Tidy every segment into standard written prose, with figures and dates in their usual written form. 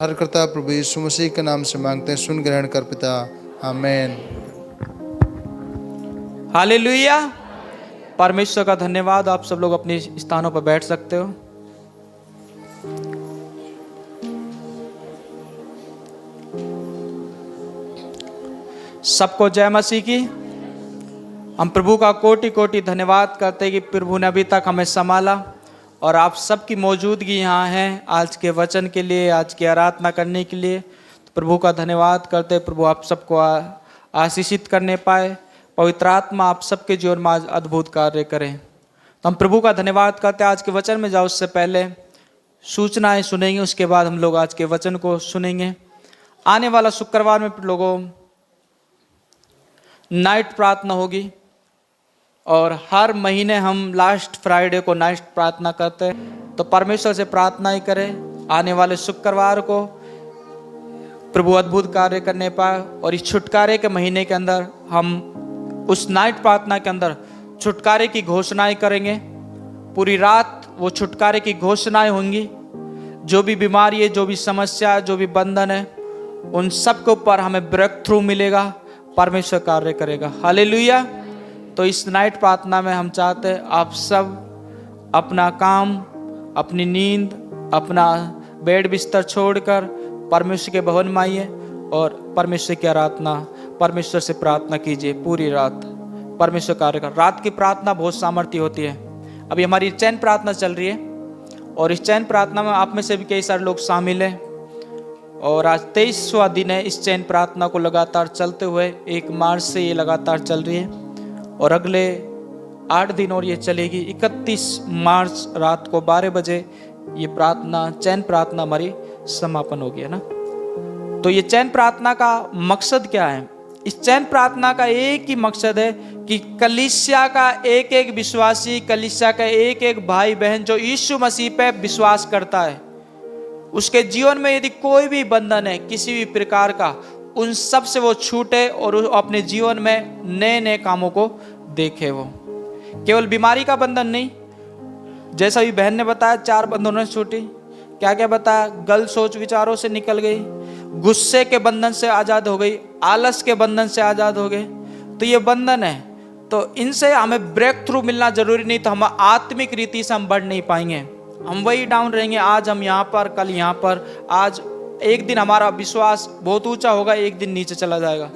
हरकर्ता प्रभु यीशु मसीह के नाम से मांगते हैं, सुन ग्रहण कर पिता, आमेन। हालेलुया। परमेश्वर का धन्यवाद। आप सब लोग अपने स्थानों पर बैठ सकते हो। सबको जय मसीह की। हम प्रभु का कोटि कोटि धन्यवाद करते हैं कि प्रभु ने अभी तक हमें संभाला और आप सबकी मौजूदगी यहाँ है आज के वचन के लिए, आज की आराधना करने के लिए। तो प्रभु का धन्यवाद करते हैं। प्रभु आप सबको आशीषित करने पाए, पवित्र आत्मा आप सबके जीवन में आज अद्भुत कार्य करें। तो हम प्रभु का धन्यवाद करते हैं। आज के वचन में जाओ उससे पहले सूचनाएं सुनेंगे, उसके बाद हम लोग आज के वचन को सुनेंगे। आने वाला शुक्रवार में लोगों नाइट प्रार्थना होगी और हर महीने हम लास्ट फ्राइडे को नाइट प्रार्थना करते हैं। तो परमेश्वर से प्रार्थना ही करें आने वाले शुक्रवार को प्रभु अद्भुत कार्य करने पाए। और इस छुटकारे के महीने के अंदर हम उस नाइट प्रार्थना के अंदर छुटकारे की घोषणाएं करेंगे। पूरी रात वो छुटकारे की घोषणाएं होंगी। जो भी बीमारी है, जो भी समस्या है, जो भी बंधन है, उन सब के ऊपर हमें ब्रेक थ्रू मिलेगा। परमेश्वर कार्य करेगा। हालेलुया। तो इस नाइट प्रार्थना में हम चाहते हैं आप सब अपना काम, अपनी नींद, अपना बेड बिस्तर छोड़कर परमेश्वर के भवन में आइए और परमेश्वर की आराधना, परमेश्वर से प्रार्थना कीजिए। पूरी रात परमेश्वर कार्य कर। रात की प्रार्थना बहुत सामर्थ्य होती है। अभी हमारी चैन प्रार्थना चल रही है और इस चैन प्रार्थना में आप में से भी कई सारे लोग शामिल हैं। और आज 23वां दिन है इस चैन प्रार्थना को लगातार चलते हुए। 1 मार्च से ये लगातार चल रही है और अगले 8 दिन और ये चलेगी। 31 मार्च रात को 12 बजे ये प्रार्थना, चैन प्रार्थना हमारी समापन होगी, है ना। तो ये चैन प्रार्थना का मकसद क्या है? इस चैन प्रार्थना का एक ही मकसद है कि कलीसिया का एक एक विश्वासी, कलीसिया का एक एक भाई बहन जो यीशु मसीह पे विश्वास करता है, उसके जीवन में यदि कोई भी बंधन है किसी भी प्रकार का, उन सब से वो छूटे और अपने जीवन में नए नए कामों को देखे। वो केवल बीमारी का बंधन नहीं, जैसा भी बहन ने बताया 4 बंधनों से छूटी। क्या क्या बताया? गलत सोच विचारों से निकल गई, गुस्से के बंधन से आज़ाद हो गई, आलस के बंधन से आज़ाद हो गए। तो ये बंधन है, तो इनसे हमें ब्रेक थ्रू मिलना जरूरी नहीं। तो हम आत्मिक रीति से हम बढ़ नहीं पाएंगे, हम वही डाउन रहेंगे। आज हम यहाँ पर, कल यहाँ पर। आज एक दिन हमारा विश्वास बहुत ऊंचा होगा, एक दिन नीचे चला जाएगा।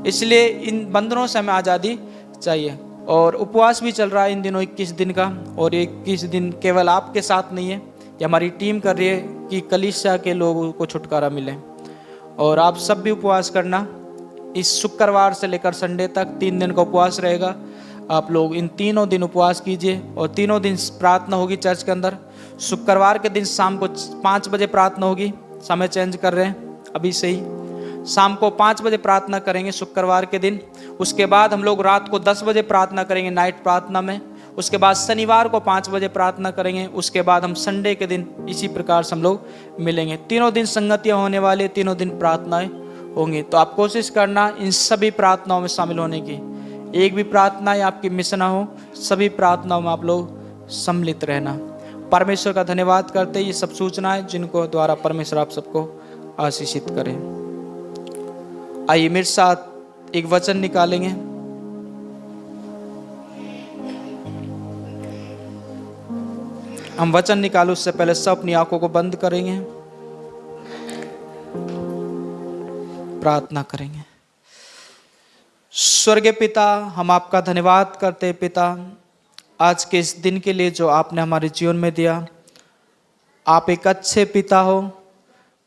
इसलिए इन बंधनों से हमें आज़ादी चाहिए। और उपवास भी चल रहा है इन दिनों 21 दिन का। और 21 दिन केवल आपके साथ नहीं है, ये हमारी टीम कर रही है कि कलीसिया के लोगों को छुटकारा मिले। और आप सब भी उपवास करना। इस शुक्रवार से लेकर संडे तक 3 दिन का उपवास रहेगा। आप लोग इन तीनों दिन उपवास कीजिए और तीनों दिन प्रार्थना होगी चर्च के अंदर। शुक्रवार के दिन शाम को 5 बजे प्रार्थना होगी। समय चेंज कर रहे हैं अभी से ही, शाम को 5 बजे प्रार्थना करेंगे शुक्रवार के दिन। उसके बाद हम लोग रात को 10 बजे प्रार्थना करेंगे नाइट प्रार्थना में। उसके बाद शनिवार को 5 बजे प्रार्थना करेंगे। उसके बाद हम संडे के दिन इसी प्रकार से हम लोग मिलेंगे। तीनों दिन संगतियाँ होने वाली, तीनों दिन प्रार्थनाएं होंगी। तो आप कोशिश करना इन सभी प्रार्थनाओं में शामिल होने की। एक भी प्रार्थना या आपकी मिस ना हो, सभी प्रार्थनाओं में आप लोग सम्मिलित रहना। परमेश्वर का धन्यवाद करते ये सब सूचनाएं जिनको द्वारा परमेश्वर आप सबको आशीषित करें। आइए मेरे साथ एक वचन निकालेंगे। हम वचन निकालो उससे पहले सब अपनी आंखों को बंद करेंगे, प्रार्थना करेंगे। स्वर्गीय पिता, हम आपका धन्यवाद करते हैं पिता, आज के इस दिन के लिए जो आपने हमारे जीवन में दिया। आप एक अच्छे पिता हो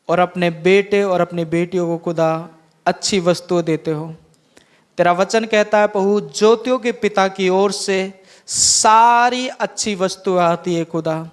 और अपने बेटे और अपनी बेटियों को खुदा अच्छी वस्तुएं देते हो। तेरा वचन कहता है प्रभु, ज्योतियों के पिता की ओर से सारी अच्छी वस्तुएं आती है खुदा।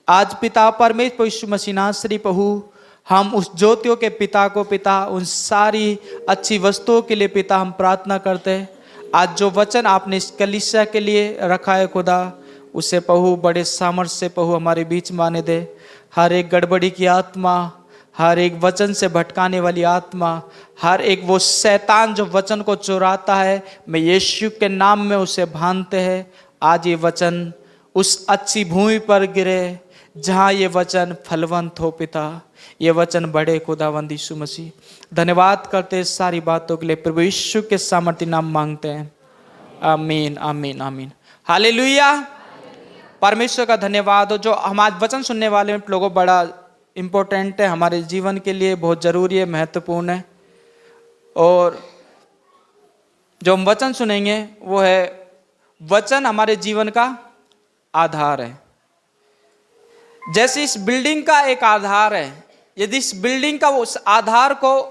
आज पिता परमेश्वर यीशु मसीह नासरी प्रभु, हम उस ज्योतियों के पिता को पिता उन सारी अच्छी वस्तुओं के लिए पिता हम प्रार्थना करते हैं। आज जो वचन आपने इस कलीसिया के लिए रखा है खुदा, उसे प्रभु बड़े सामर्थ्य से प्रभु हमारे बीच में आने दे। हर एक गड़बड़ी की आत्मा, हर एक वचन से भटकाने वाली आत्मा, हर एक वो शैतान जो वचन को चुराता है, मैं यीशु के नाम में उसे भानते हैं। आज ये वचन उस अच्छी भूमि पर गिरे जहाँ ये वचन फलवंत हो पिता, ये वचन बढ़े खुदावंद यीशु मसीह। धन्यवाद करते हैं सारी बातों के लिए, प्रभु यीशु के सामर्थ्य नाम मांगते हैं, आमीन आमीन आमीन। हालेलुया। परमेश्वर का धन्यवाद हो जो हमारे वचन सुनने वाले लोगों बड़ा इम्पोर्टेंट है, हमारे जीवन के लिए बहुत जरूरी है, महत्वपूर्ण है। और जो हम वचन सुनेंगे वो है, वचन हमारे जीवन का आधार है। जैसे इस बिल्डिंग का एक आधार है, यदि इस बिल्डिंग का उस आधार को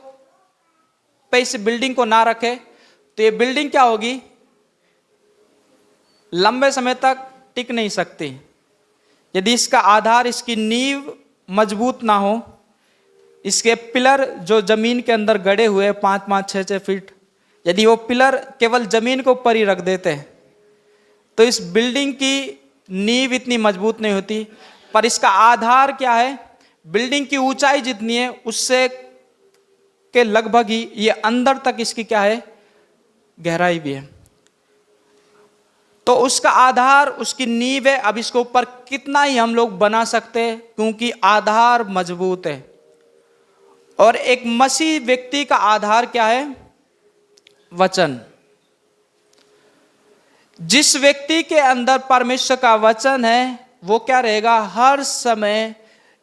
पे इस बिल्डिंग को ना रखे तो ये बिल्डिंग क्या होगी, लंबे समय तक टिक नहीं सकती। यदि इसका आधार, इसकी नींव मजबूत ना हो, इसके पिलर जो जमीन के अंदर गड़े हुए 5-5, 6-6 फीट, यदि वो पिलर केवल जमीन के ऊपर ही रख देते हैं तो इस बिल्डिंग की नींव इतनी मजबूत नहीं होती। पर इसका आधार क्या है, बिल्डिंग की ऊंचाई जितनी है उससे के लगभग ही ये अंदर तक इसकी क्या है, गहराई भी है। तो उसका आधार, उसकी नींव है। अब इसके ऊपर कितना ही हम लोग बना सकते हैं, क्योंकि आधार मजबूत है। और एक मसीह व्यक्ति का आधार क्या है, वचन। जिस व्यक्ति के अंदर परमेश्वर का वचन है वो क्या रहेगा, हर समय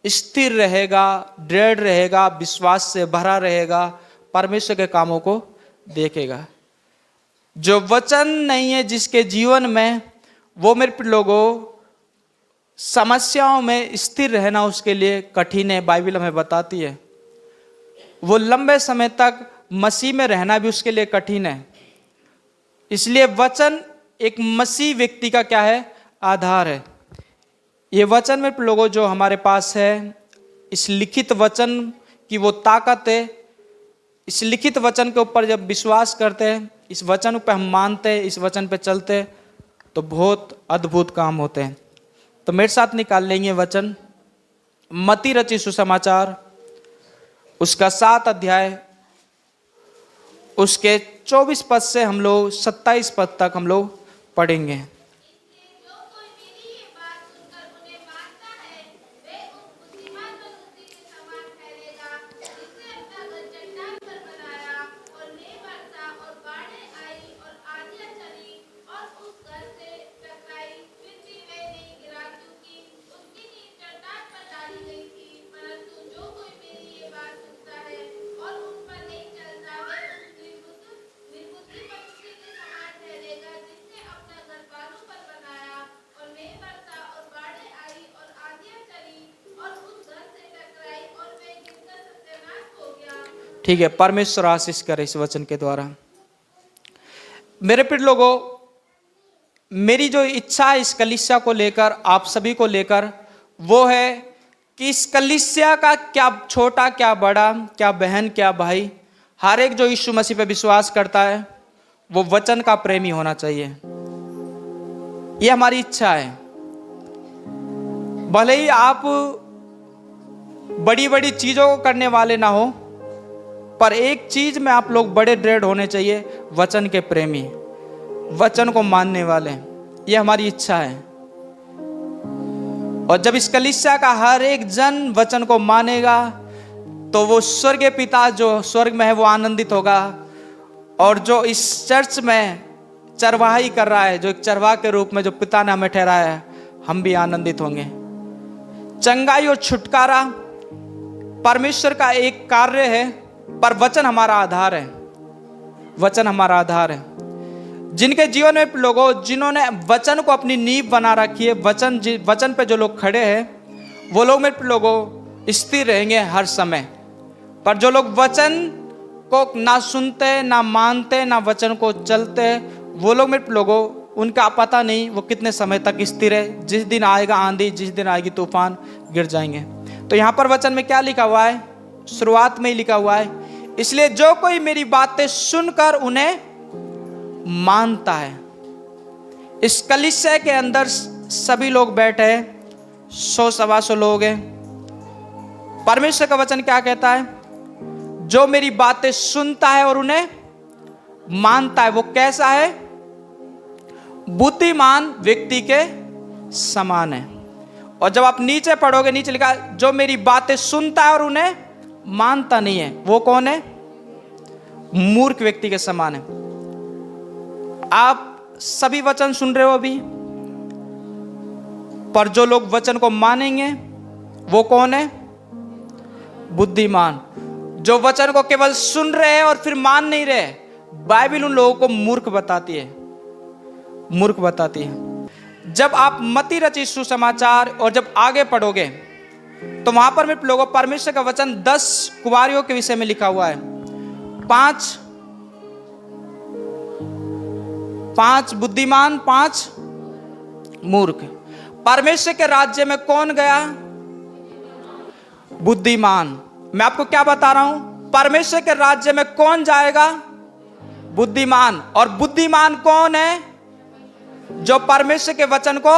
स्थिर रहेगा, दृढ़ रहेगा, विश्वास से भरा रहेगा, परमेश्वर के कामों को देखेगा। जो वचन नहीं है जिसके जीवन में, वो मेरे लोगों समस्याओं में स्थिर रहना उसके लिए कठिन है। बाइबल हमें बताती है वो लंबे समय तक मसीह में रहना भी उसके लिए कठिन है। इसलिए वचन एक मसीह व्यक्ति का क्या है, आधार है। ये वचन में लोगों जो हमारे पास है, इस लिखित वचन की वो ताकत है। इस लिखित वचन के ऊपर जब विश्वास करते हैं, इस वचन पे हम मानते हैं, इस वचन पे चलते हैं, तो बहुत अद्भुत काम होते हैं। तो मेरे साथ निकाल लेंगे वचन, मत्ती रचित सुसमाचार उसका 7 अध्याय, उसके 24 पद से हम लोग 27 पद तक हम लोग पढ़ेंगे। ठीक है, परमेश्वर आशीष करे इस वचन के द्वारा। मेरे प्रिय लोगों, मेरी जो इच्छा है इस कलीसिया को लेकर, आप सभी को लेकर, वो है कि इस कलीसिया का क्या छोटा क्या बड़ा, क्या बहन क्या भाई, हर एक जो यीशु मसीह पे विश्वास करता है वो वचन का प्रेमी होना चाहिए। ये हमारी इच्छा है। भले ही आप बड़ी बड़ी चीजों को करने वाले ना हो, पर एक चीज में आप लोग बड़े दृढ़ होने चाहिए, वचन के प्रेमी, वचन को मानने वाले। ये हमारी इच्छा है। और जब इस कलीसिया का हर एक जन वचन को मानेगा तो वो स्वर्गीय पिता जो स्वर्ग में है वो आनंदित होगा। और जो इस चर्च में चरवाही कर रहा है, जो एक चरवाह के रूप में जो पिता ने हमें ठहराया है, हम भी आनंदित होंगे। चंगाई और छुटकारा परमेश्वर का एक कार्य है, पर वचन हमारा आधार है। वचन हमारा आधार है। जिनके जीवन में लोगों, जिन्होंने वचन को अपनी नींव बना रखी है, वचन पे जो लोग खड़े हैं, वो लोग मेरे लोगों स्थिर रहेंगे हर समय। पर जो लोग वचन को ना सुनते, ना मानते, ना वचन को चलते, वो लोग मेरे लोगों, उनका पता नहीं वो कितने समय तक स्थिर है। जिस दिन आएगा आंधी, जिस दिन आएगी तूफान, गिर जाएंगे। तो यहाँ पर वचन में क्या लिखा हुआ है, शुरुआत में ही लिखा हुआ है, इसलिए जो कोई मेरी बातें सुनकर उन्हें मानता है। इस कलीसिया के अंदर सभी लोग बैठे हैं, 100-125 लोग हैं। परमेश्वर का वचन क्या कहता है, जो मेरी बातें सुनता है और उन्हें मानता है, वो कैसा है, बुद्धिमान व्यक्ति के समान है। और जब आप नीचे पढ़ोगे, नीचे लिखा है जो मेरी बातें सुनता है और उन्हें मानता नहीं है, वो कौन है? मूर्ख व्यक्ति के समान है। आप सभी वचन सुन रहे हो अभी, पर जो लोग वचन को मानेंगे वो कौन है? बुद्धिमान। जो वचन को केवल सुन रहे हैं और फिर मान नहीं रहे, बाइबल उन लोगों को मूर्ख बताती है, मूर्ख बताती है। जब आप मत्ती रचित सुसमाचार और जब आगे पढ़ोगे तो वहां पर मेरे लोगों परमेश्वर का वचन 10 कुंवारियों के विषय में लिखा हुआ है। 5 बुद्धिमान, 5 मूर्ख। परमेश्वर के राज्य में कौन गया? बुद्धिमान। मैं आपको क्या बता रहा हूं, परमेश्वर के राज्य में कौन जाएगा? बुद्धिमान। और बुद्धिमान कौन है? जो परमेश्वर के वचन को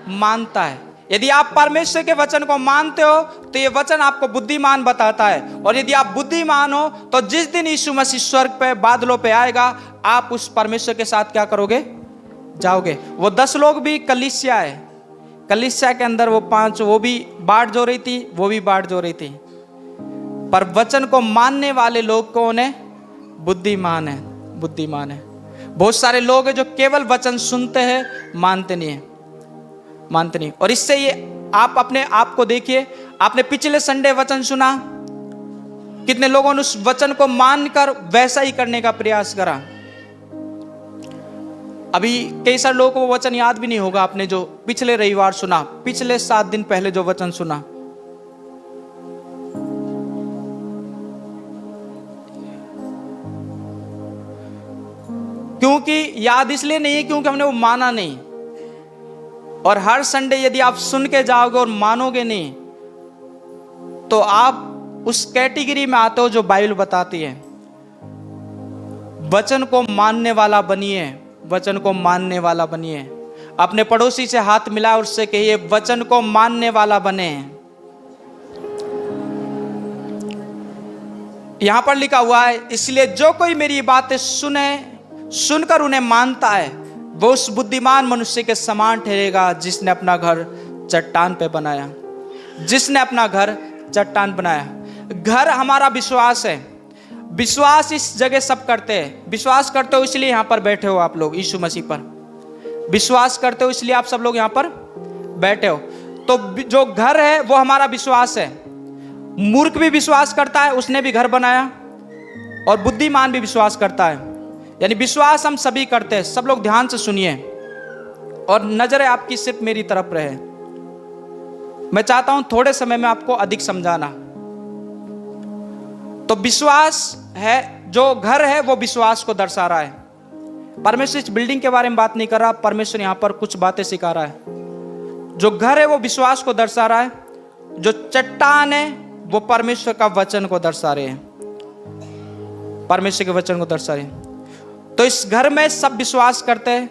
मानता है। यदि आप परमेश्वर के वचन को मानते हो तो ये वचन आपको बुद्धिमान बताता है। और यदि आप बुद्धिमान हो तो जिस दिन यीशु मसीह स्वर्ग पे बादलों पे आएगा, आप उस परमेश्वर के साथ क्या करोगे? जाओगे। वो 10 लोग भी कलीसिया है, कलीसिया के अंदर वो 5, वो भी बाट जो रही थी, वो भी बाट जो रही थी। पर वचन को मानने वाले लोग कौन है? बुद्धिमान है, बुद्धिमान है। बहुत सारे लोग हैं जो केवल वचन सुनते हैं, मानते नहीं है, मानते नहीं। और इससे ये आप अपने आप को देखिए, आपने पिछले संडे वचन सुना, कितने लोगों ने उस वचन को मानकर वैसा ही करने का प्रयास करा। अभी कई सारे लोगों को वो वचन याद भी नहीं होगा, आपने जो पिछले रविवार सुना, पिछले 7 दिन पहले जो वचन सुना। क्योंकि याद इसलिए नहीं है क्योंकि हमने वो माना नहीं। और हर संडे यदि आप सुन के जाओगे और मानोगे नहीं तो आप उस कैटेगरी में आते हो जो बाइबल बताती है। वचन को मानने वाला बनिए, वचन को मानने वाला बनिए। अपने पड़ोसी से हाथ मिलाओ और उससे कहिए वचन को मानने वाला बने। यहां पर लिखा हुआ है, इसलिए जो कोई मेरी बातें सुनकर उन्हें मानता है वो उस बुद्धिमान मनुष्य के समान ठहरेगा जिसने अपना घर चट्टान पे बनाया, जिसने अपना घर चट्टान बनाया। घर हमारा विश्वास है। विश्वास इस जगह सब करते हैं। विश्वास करते हो इसलिए यहां पर बैठे हो आप लोग, यीशु मसीह पर विश्वास करते हो इसलिए आप सब लोग यहां पर बैठे हो। तो जो घर है वो हमारा विश्वास है। मूर्ख भी विश्वास करता है, उसने भी घर बनाया, और बुद्धिमान भी विश्वास करता है। यानी विश्वास हम सभी करते हैं। सब लोग ध्यान से सुनिए और नजरें आपकी सिर्फ मेरी तरफ रहे। मैं चाहता हूं थोड़े समय में आपको अधिक समझाना। तो विश्वास है, जो घर है वो विश्वास को दर्शा रहा है। परमेश्वर इस बिल्डिंग के बारे में बात नहीं कर रहा, परमेश्वर यहां पर कुछ बातें सिखा रहा है। जो घर है वो विश्वास को दर्शा रहा है, जो चट्टान है वो परमेश्वर का वचन को दर्शा रहे हैं, परमेश्वर के वचन को दर्शा रहे हैं। तो इस घर में सब विश्वास करते हैं।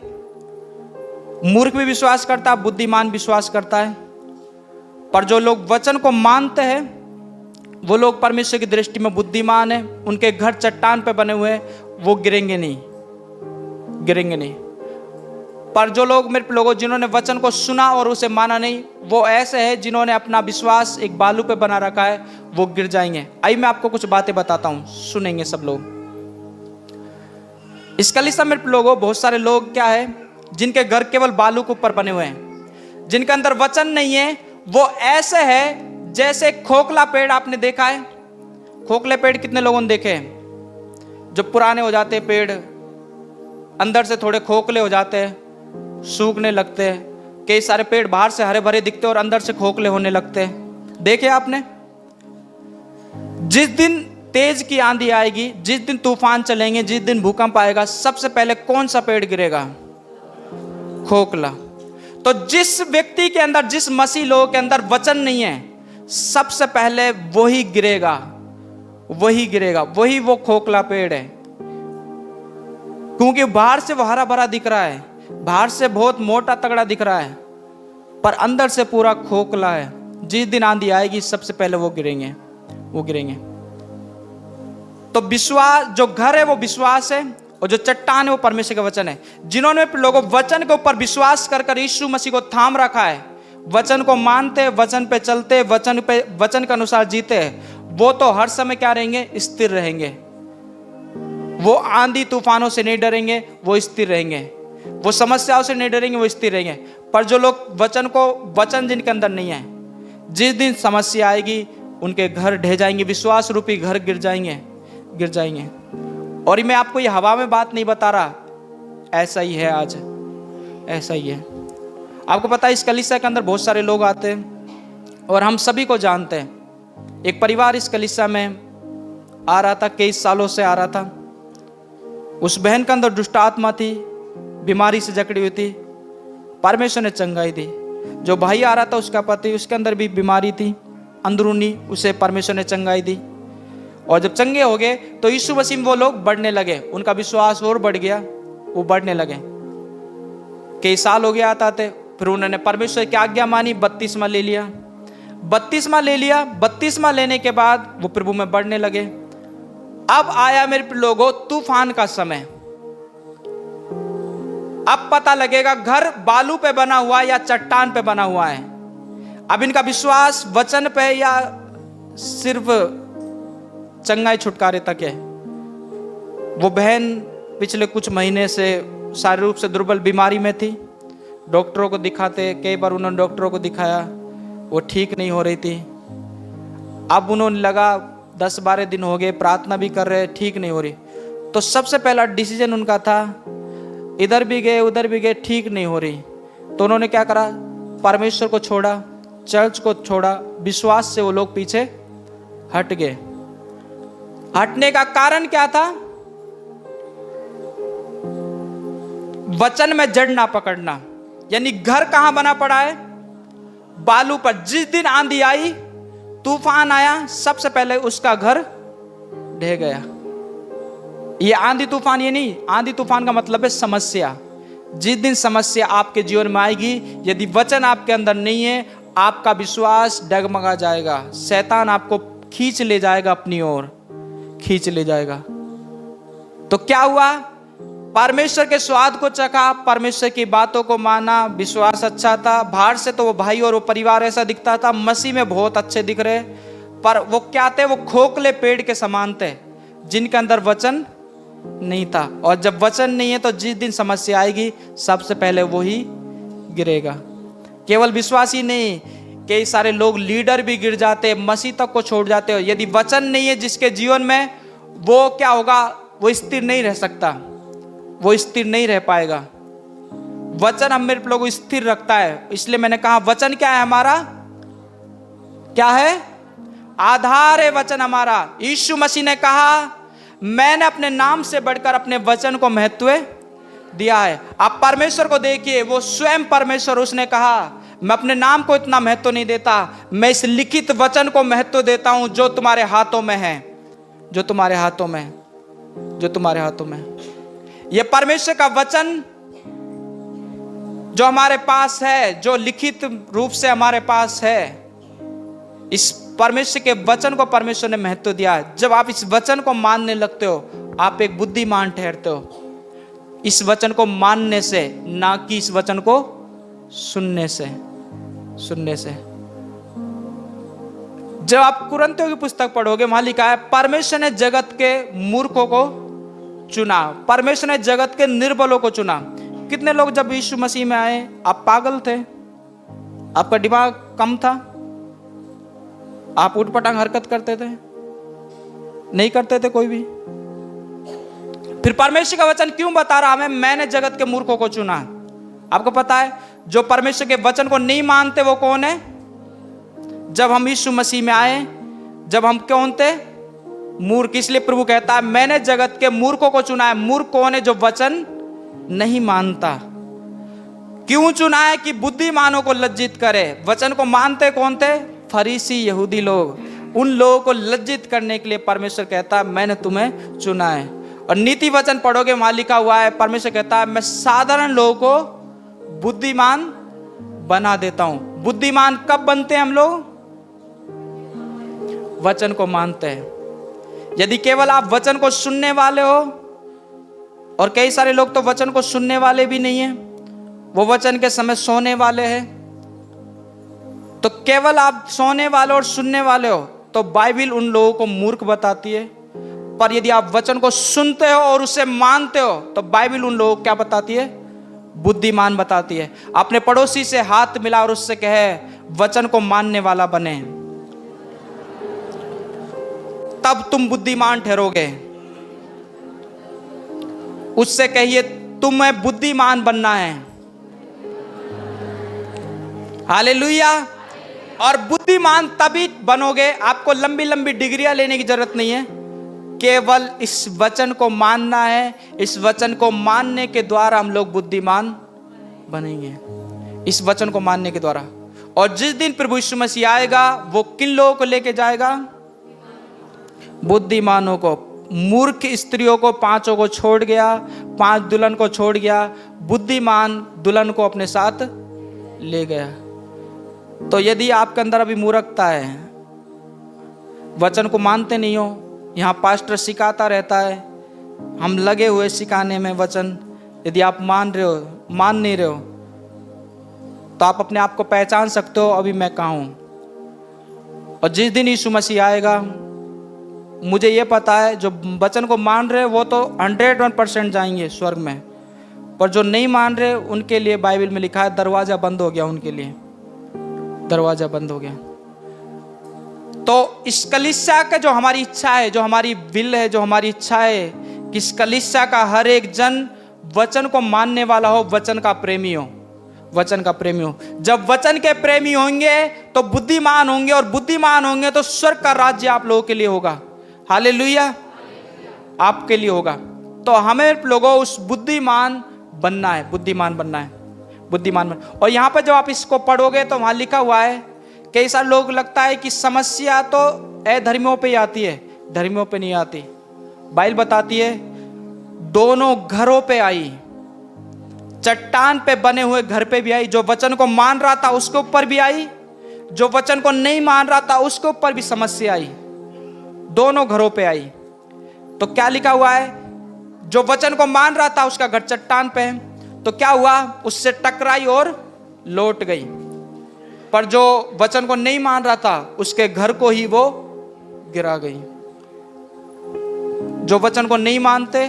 मूर्ख भी विश्वास करता है, बुद्धिमान विश्वास करता है। पर जो लोग वचन को मानते हैं वो लोग परमेश्वर की दृष्टि में बुद्धिमान है। उनके घर चट्टान पे बने हुए हैं, वो गिरेंगे नहीं, गिरेंगे नहीं। पर जो लोग मेरे लोगों जिन्होंने वचन को सुना और उसे माना नहीं, वो ऐसे हैं जिन्होंने अपना विश्वास एक बालू पे बना रखा है, वो गिर जाएंगे। आइए मैं आपको कुछ बातें बताता हूं, सुनेंगे सब लोग। इस कलीसिया में लोगों बहुत सारे लोग क्या है जिनके घर केवल बालू के ऊपर बने हुए हैं, जिनके अंदर वचन नहीं है। वो ऐसे है जैसे खोखला पेड़। आपने देखा है खोखले पेड़? कितने लोगों ने देखे हैं? जब पुराने हो जाते पेड़, अंदर से थोड़े खोखले हो जाते हैं, सूखने लगते हैं। कई सारे पेड़ बाहर से हरे भरे दिखते हैं और अंदर से खोखले होने लगते हैं। देखे आपने? जिस दिन तेज की आंधी आएगी, जिस दिन तूफान चलेंगे, जिस दिन भूकंप आएगा, सबसे पहले कौन सा पेड़ गिरेगा? खोखला। तो जिस व्यक्ति के अंदर, जिस मसीह लोगों के अंदर वचन नहीं है, सबसे पहले वही गिरेगा, वही गिरेगा, वही वो खोखला पेड़ है। क्योंकि बाहर से वो हरा भरा दिख रहा है, बाहर से बहुत मोटा तगड़ा दिख रहा है, पर अंदर से पूरा खोखला है। जिस दिन आंधी आएगी सबसे पहले वो गिरेंगे, वो गिरेंगे। तो विश्वास, जो घर है वो विश्वास है, और जो चट्टान है वो परमेश्वर का वचन है। जिन्होंने लोगों वचन के ऊपर विश्वास कर यीशु मसीह को थाम रखा है, वचन को मानते, वचन पे चलते, वचन के अनुसार जीते, वो तो हर समय क्या रहेंगे? स्थिर रहेंगे। वो आंधी तूफानों से नहीं डरेंगे, वो स्थिर रहेंगे। वो समस्याओं से नहीं डरेंगे, वो स्थिर रहेंगे। पर जो लोग वचन जिनके अंदर नहीं है, जिस दिन समस्या आएगी उनके घर ढह जाएंगे, विश्वास रूपी घर गिर जाएंगे। और मैं आपको ये हवा में बात नहीं बता रहा, ऐसा ही है, आज ऐसा ही है। आपको पता है इस कलीसिया के अंदर बहुत सारे लोग आते हैं और हम सभी को जानते हैं। एक परिवार इस कलीसिया में आ रहा था, कई सालों से आ रहा था। उस बहन के अंदर दुष्ट आत्मा थी, बीमारी से जकड़ी हुई थी, परमेश्वर ने चंगाई दी। जो भाई आ रहा था उसका पति, उसके अंदर भी बीमारी थी अंदरूनी, उसे परमेश्वर ने चंगाई दी। और जब चंगे हो गए तो यीशु मसीह में वो लोग बढ़ने लगे, उनका विश्वास और बढ़ गया, वो बढ़ने लगे। कई साल हो गया आते, फिर उन्होंने परमेश्वर की आज्ञा मानी, बपतिस्मा ले लिया। बपतिस्मा लेने के बाद वो प्रभु में बढ़ने लगे। अब आया मेरे लोगों तूफान का समय। अब पता लगेगा घर बालू पे बना हुआ या चट्टान पे बना हुआ है। अब इनका विश्वास वचन पे या सिर्फ चंगाई छुटकारे तक है। वो बहन पिछले कुछ महीने से शारीरिक रूप से दुर्बल बीमारी में थी। डॉक्टरों को दिखाते, कई बार उन्होंने डॉक्टरों को दिखाया, वो ठीक नहीं हो रही थी। अब उन्होंने लगा 10-12 दिन हो गए, प्रार्थना भी कर रहे, ठीक नहीं हो रही। तो सबसे पहला डिसीजन उनका था, इधर भी गए उधर भी गए, ठीक नहीं हो रही। तो उन्होंने क्या करा? परमेश्वर को छोड़ा, चर्च को छोड़ा, विश्वास से वो लोग पीछे हट गए। हटने का कारण क्या था? वचन में जड़ ना पकड़ना। यानी घर कहां बना पड़ा है? बालू पर। जिस दिन आंधी आई, तूफान आया, सबसे पहले उसका घर ढह गया। ये आंधी तूफान ये नहीं, आंधी तूफान का मतलब है समस्या। जिस दिन समस्या आपके जीवन में आएगी, यदि वचन आपके अंदर नहीं है, आपका विश्वास डगमगा जाएगा। शैतान आपको खींच ले जाएगा, अपनी ओर खींच ले जाएगा। तो क्या हुआ? परमेश्वर के स्वाद को चखा, परमेश्वर की बातों को माना, विश्वास अच्छा था। बाहर से तो वो भाई और वो परिवार ऐसा दिखता था, मसीह में बहुत अच्छे दिख रहे, पर वो क्या थे? वो खोखले पेड़ के समान थे, जिनके अंदर वचन नहीं था। और जब वचन नहीं है तो जिस दिन समस्या आएगी, सबसे पहले वो ही गिरेगा। केवल विश्वास ही नहीं, कई सारे लोग लीडर भी गिर जाते, मसीह तक को छोड़ जाते हो। यदि वचन नहीं है जिसके जीवन में, वो क्या होगा? वो स्थिर नहीं रह सकता, वो स्थिर नहीं रह पाएगा। वचन हम मेरे लोगों को स्थिर रखता है। इसलिए मैंने कहा वचन क्या है हमारा? क्या है? आधार है वचन हमारा। यीशु मसीह ने कहा, मैंने अपने नाम से बढ़कर अपने वचन को महत्व दिया है। आप परमेश्वर को देखिए, वो स्वयं परमेश्वर, उसने कहा मैं अपने नाम को इतना महत्व नहीं देता, मैं इस लिखित वचन को महत्व देता हूं जो तुम्हारे हाथों में है, जो तुम्हारे हाथों में, जो तुम्हारे हाथों में। ये परमेश्वर का वचन जो हमारे पास है, जो लिखित रूप से हमारे पास है, इस परमेश्वर के वचन को परमेश्वर ने महत्व दिया है। जब आप इस वचन को मानने लगते हो, आप एक बुद्धिमान ठहरते हो। इस वचन को मानने से, ना कि इस वचन को सुनने से। जब आप कुरिन्थियों की पुस्तक पढ़ोगे, वहां लिखा है परमेश्वर ने जगत के मूर्खों को चुना, परमेश्वर ने जगत के निर्बलों को चुना। कितने लोग जब यीशु मसीह में आए, आप पागल थे, आपका दिमाग कम था, आप उठपटांग हरकत करते थे? नहीं करते थे कोई भी। फिर परमेश्वर का वचन क्यों बता रहा हमें, मैंने जगत के मूर्खों को चुना? आपको पता है जो परमेश्वर के वचन को नहीं मानते वो कौन है? जब हम यीशु मसीह में आए, जब हम कौन थे? मूर्ख। इसलिए प्रभु कहता है मैंने जगत के मूर्खों को चुना है। मूर्ख कौन है? जो वचन नहीं मानता। क्यों चुना है? कि बुद्धिमानों को लज्जित करे। वचन को मानते कौन थे? फरीसी यहूदी लोग। उन लोगों को लज्जित करने के लिए परमेश्वर कहता है मैंने तुम्हें चुना है। और नीति वचन पढ़ोगे, वहां लिखा हुआ है, परमेश्वर कहता है मैं साधारण लोगों को बुद्धिमान बना देता हूं। बुद्धिमान कब बनते हैं हम लोग? वचन को मानते हैं। यदि केवल आप वचन को सुनने वाले हो, और कई सारे लोग तो वचन को सुनने वाले भी नहीं है, वो वचन के समय सोने वाले हैं, तो केवल आप सोने वाले और सुनने वाले हो तो बाइबिल उन लोगों को मूर्ख बताती है, पर यदि आप वचन को सुनते हो और उसे मानते हो तो बाइबिल उन लोगों को क्या बताती है? बुद्धिमान बताती है। अपने पड़ोसी से हाथ मिला और उससे कहे वचन को मानने वाला बने, तब तुम बुद्धिमान ठहरोगे। उससे कहिए तुम्हें बुद्धिमान बनना है। हालेलुया। और बुद्धिमान तभी बनोगे, आपको लंबी लंबी डिग्रियां लेने की जरूरत नहीं है, केवल इस वचन को मानना है। इस वचन को मानने के द्वारा हम लोग बुद्धिमान बनेंगे, इस वचन को मानने के द्वारा। और जिस दिन प्रभु यीशु मसीह आएगा वो किन लोगों को लेके जाएगा? बुद्धिमानों को। मूर्ख स्त्रियों को 5 को छोड़ गया, 5 दुल्हन को छोड़ गया, बुद्धिमान दुल्हन को अपने साथ ले गया। तो यदि आपके अंदर अभी मूर्खता है, वचन को मानते नहीं हो, यहाँ पास्टर सिखाता रहता है, हम लगे हुए सिखाने में वचन, यदि आप मान नहीं रहे हो तो आप अपने आप को पहचान सकते हो अभी मैं कहाँ हूँ। और जिस दिन यीशु मसीह आएगा, मुझे ये पता है जो वचन को मान रहे वो तो 101% जाएंगे स्वर्ग में, पर जो नहीं मान रहे उनके लिए बाइबल में लिखा है दरवाजा बंद हो गया, उनके लिए दरवाजा बंद हो गया। तो इस कलीसिया का जो हमारी इच्छा है, जो हमारी विल है, जो हमारी इच्छा है कि इस कलीसिया का हर एक जन वचन को मानने वाला हो, वचन का प्रेमी हो, वचन का प्रेमी हो। जब वचन के प्रेमी होंगे तो बुद्धिमान होंगे, और बुद्धिमान होंगे तो स्वर्ग का राज्य आप लोगों के लिए होगा। हालेलुया, आपके लिए होगा। तो हमें लोगों उस बुद्धिमान बनना है, बुद्धिमान बनना है, बुद्धिमान बन। और यहाँ पर जब आप इसको पढ़ोगे तो वहाँ लिखा हुआ है, कई सारे लोग लगता है कि समस्या तो अधर्मियों पे ही आती है, धर्मियों पे नहीं आती। बाइबल बताती है दोनों घरों पे आई, चट्टान पे बने हुए घर पे भी आई। जो वचन को मान रहा था उसके ऊपर भी आई, जो वचन को नहीं मान रहा था उसके ऊपर भी समस्या आई, दोनों घरों पे आई। तो क्या लिखा हुआ है? जो वचन को मान रहा था उसका घर चट्टान पे है, तो क्या हुआ? उससे टकराई और लौट गई। पर जो वचन को नहीं मान रहा था उसके घर को ही वो गिरा गई। जो वचन को नहीं मानते,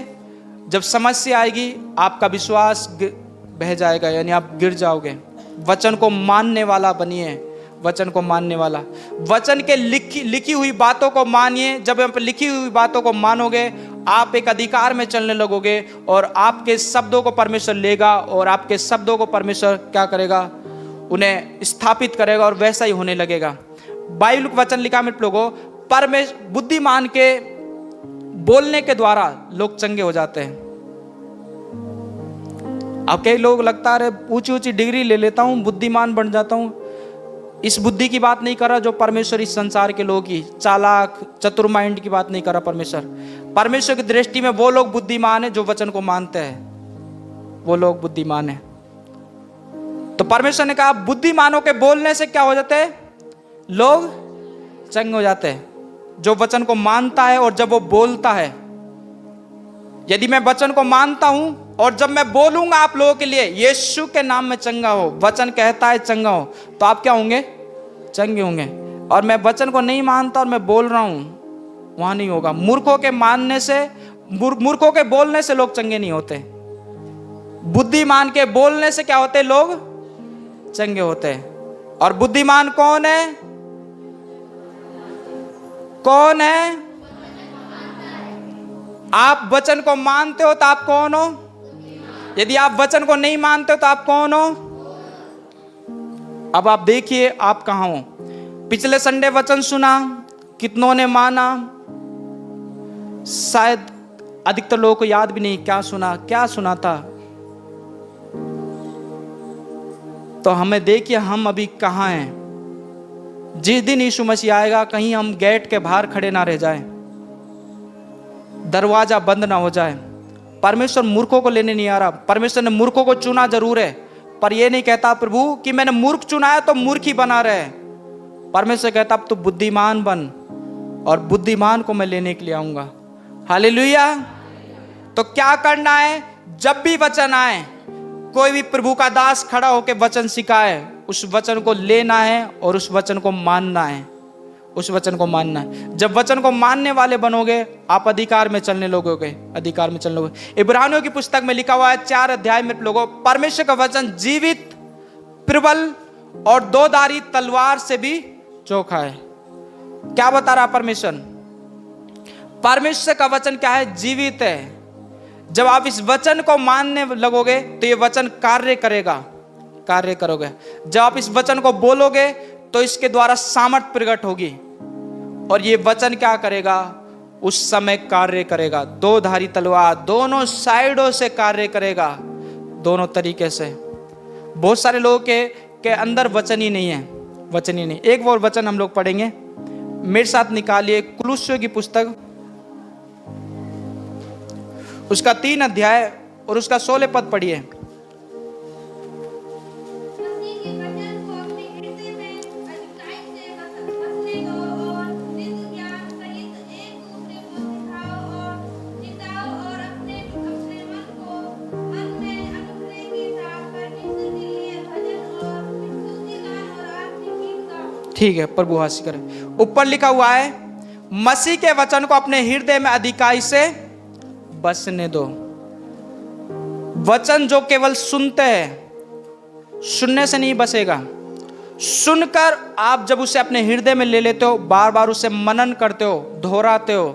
जब समस्या आएगी आपका विश्वास बह जाएगा, यानी आप गिर जाओगे। वचन को मानने वाला बनिए, वचन को मानने वाला। वचन के लिखी हुई बातों को मानिए। जब आप लिखी हुई बातों को मानोगे आप एक अधिकार में चलने लगोगे, और आपके शब्दों को परमेश्वर लेगा, और आपके शब्दों को परमेश्वर क्या करेगा? उन्हें स्थापित करेगा, और वैसा ही होने लगेगा। बाइबल का वचन लिखा है लोगों, परमेश्वर बुद्धिमान के बोलने के द्वारा लोग चंगे हो जाते हैं। अब कई लोग लगता है ऊंची ऊंची डिग्री ले लेता हूं, बुद्धिमान बन जाता हूं। इस बुद्धि की बात नहीं कर रहा जो परमेश्वर इस संसार के लोगों की चालाक चतुर माइंड की बात नहीं कर रहा। परमेश्वर की दृष्टि में वो लोग बुद्धिमान है जो वचन को मानते हैं, वो लोग बुद्धिमान है। तो परमेश्वर ने कहा बुद्धिमानों के बोलने से क्या हो जाते हैं? लोग चंगे हो जाते हैं। जो वचन को मानता है और जब वो बोलता है, यदि मैं वचन को मानता हूं और जब मैं बोलूंगा आप लोगों के लिए यीशु के नाम में चंगा हो, वचन कहता है चंगा हो, तो आप क्या होंगे? चंगे होंगे। और मैं वचन को नहीं मानता और मैं बोल रहा हूं, वहां नहीं होगा। मूर्खों के मानने से, मूर्खों के बोलने से लोग चंगे नहीं होते। बुद्धिमान के बोलने से क्या होते? लोग चंगे होते हैं। और बुद्धिमान कौन है? कौन है? आप वचन को मानते हो तो आप कौन हो? यदि आप वचन को नहीं मानते हो तो आप कौन हो? अब आप देखिए आप कहां हो। पिछले संडे वचन सुना, कितनों ने माना? शायद अधिकतर लोगों को याद भी नहीं क्या सुना था। तो हमें देखिए हम अभी कहां हैं। जिस दिन यीशु मसीह आएगा कहीं हम गेट के बाहर खड़े ना रह जाएं, दरवाजा बंद ना हो जाए। परमेश्वर मूर्खों को लेने नहीं आ रहा। परमेश्वर ने मूर्खों को चुना जरूर है, पर यह नहीं कहता प्रभु कि मैंने मूर्ख चुना है तो मूर्ख ही बना रहे। परमेश्वर कहता अब तू बुद्धिमान बन, और बुद्धिमान को मैं लेने के लिए आऊंगा। हालेलुया। तो क्या करना है? जब भी वचन आए, कोई भी प्रभु का दास खड़ा होकर वचन सिखाए, उस वचन को लेना है और उस वचन को मानना है, उस वचन को मानना है। जब वचन को मानने वाले बनोगे, आप अधिकार में चलने लगोगे, अधिकार में चलने लगोगे। इब्रानियों की पुस्तक में लिखा हुआ है 4 अध्याय में लोगों, परमेश्वर का वचन जीवित, प्रबल और 2 धारी तलवार से भी चोखा है। क्या बता रहा परमेश्वर? परमेश्वर का वचन क्या है? जीवित है। जब आप इस वचन को मानने लगोगे तो ये वचन कार्य करेगा, कार्य करोगे। जब आप इस वचन को बोलोगे तो इसके द्वारा सामर्थ प्रकट होगी और ये वचन क्या करेगा? उस समय कार्य करेगा। 2 धारी तलवार दोनों साइडों से कार्य करेगा, दोनों तरीके से। बहुत सारे लोगों के अंदर वचन ही नहीं है, वचन ही नहीं। एक और वचन हम लोग पढ़ेंगे, मेरे साथ निकालिए कुलुस्सियों की पुस्तक, उसका 3 अध्याय और उसका 16 पद पढ़िए। ठीक है, प्रभु आशीष करे। ऊपर लिखा हुआ है, मसीह के वचन को अपने हृदय में अधिकाई से बसने दो। वचन जो केवल सुनते हैं, सुनने से नहीं बसेगा। सुनकर आप जब उसे अपने हृदय में ले लेते हो, बार बार उसे मनन करते हो, दोहराते हो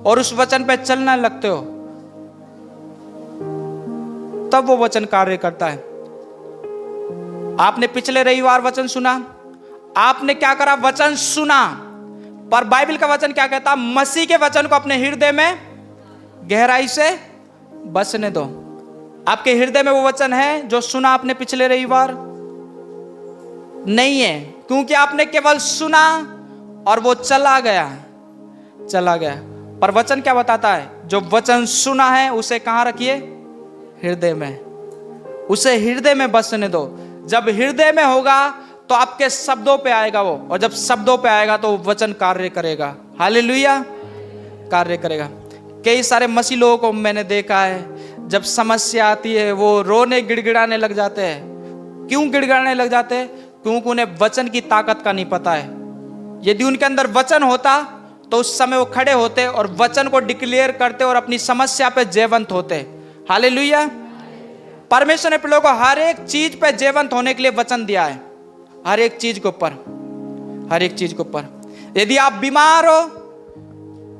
और उस वचन पे चलने लगते हो, तब वो वचन कार्य करता है। आपने पिछले रविवार वचन सुना, आपने क्या करा? वचन सुना, पर बाइबल का वचन क्या कहता? मसीह के वचन को अपने हृदय में गहराई से बसने दो। आपके हृदय में वो वचन है जो सुना आपने पिछले रविवार? नहीं है, क्योंकि आपने केवल सुना और वो चला गया, चला गया। पर वचन क्या बताता है? जो वचन सुना है उसे कहां रखिए? हृदय में। उसे हृदय में बसने दो। जब हृदय में होगा तो आपके शब्दों पे आएगा वो, और जब शब्दों पे आएगा तो वचन कार्य करेगा। हालेलुया, कार्य करेगा। कई सारे मसीह लोगों को मैंने देखा है, जब समस्या आती है वो रोने गिड़गिड़ाने लग जाते हैं। क्यों गिड़गिड़ाने लग जाते हैं? क्योंकि उन्हें वचन की ताकत का नहीं पता है। यदि उनके अंदर वचन होता तो उस समय वो खड़े होते और वचन को डिक्लेयर करते और अपनी समस्या पे जयवंत होते। हालेलुया। परमेश्वर ने लोगों को हर एक चीज पे जयवंत होने के लिए वचन दिया है, हर एक चीज के ऊपर, हर एक चीज के ऊपर। यदि आप बीमार हो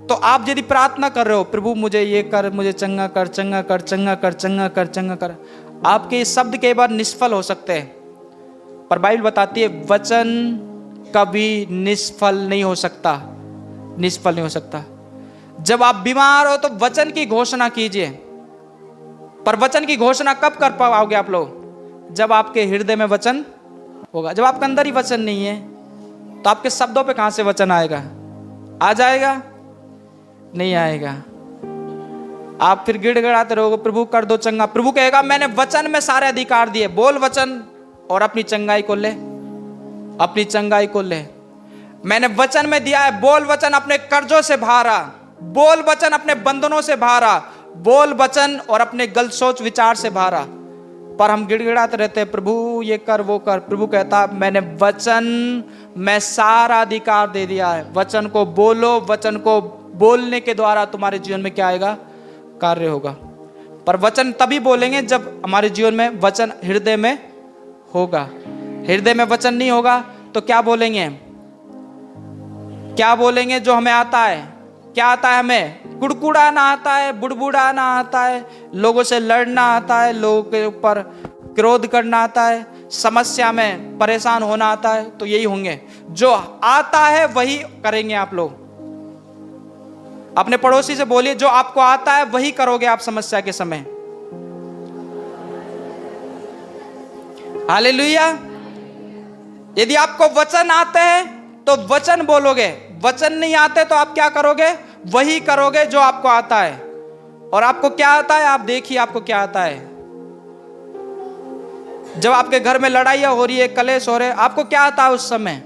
तो आप यदि प्रार्थना कर रहे हो, प्रभु मुझे ये कर, मुझे चंगा कर, चंगा कर, चंगा कर, चंगा कर, चंगा कर, आपके ये शब्द कई बार निष्फल हो सकते हैं, पर बाइबल बताती है वचन कभी निष्फल नहीं हो सकता, निष्फल नहीं हो सकता। जब आप बीमार हो तो वचन की घोषणा कीजिए। पर वचन की घोषणा कब कर पाओगे आप लोग? जब आपके हृदय में वचन होगा। जब आपके अंदर ही वचन नहीं है तो आपके शब्दों पे कहां से वचन आएगा? आ जाएगा? नहीं आएगा। आप फिर गिड़गिड़ाते रहोगे, प्रभु कर दो चंगा। प्रभु कहेगा मैंने वचन में सारे अधिकार दिए, बोल वचन और अपनी चंगाई को ले, अपनी चंगाई को ले। मैंने वचन में दिया है, बोल वचन अपने कर्जों से बाहर, बोल वचन अपने बंधनों से बाहर, बोल वचन और अपने गलत सोच विचार से बाहर। पर हम गिड़गिड़ाते रहते हैं, प्रभु ये कर वो कर। प्रभु कहता मैंने वचन में सारा अधिकार दे दिया है। वचन को बोलो, वचन को बोलने के द्वारा तुम्हारे जीवन में क्या आएगा? कार्य होगा। पर वचन तभी बोलेंगे जब हमारे जीवन में वचन हृदय में होगा। हृदय में वचन नहीं होगा तो क्या बोलेंगे? क्या बोलेंगे? जो हमें आता है, क्या आता है हमें? कुड़कुड़ाना आता है, बुड़बुड़ाना आता है, लोगों से लड़ना आता है, लोगों के ऊपर क्रोध करना आता है, समस्या में परेशान होना आता है। तो यही होंगे, जो आता है वही करेंगे आप लोग। अपने पड़ोसी से बोलिए जो आपको आता है वही करोगे आप समस्या के समय। हालेलुया। यदि आपको वचन आते हैं तो वचन बोलोगे, वचन नहीं आते तो आप क्या करोगे? वही करोगे जो आपको आता है। और आपको क्या आता है? आप देखिए आपको क्या आता है। जब आपके घर में लड़ाइयां हो रही है, कलेश हो रहे, आपको क्या आता है उस समय?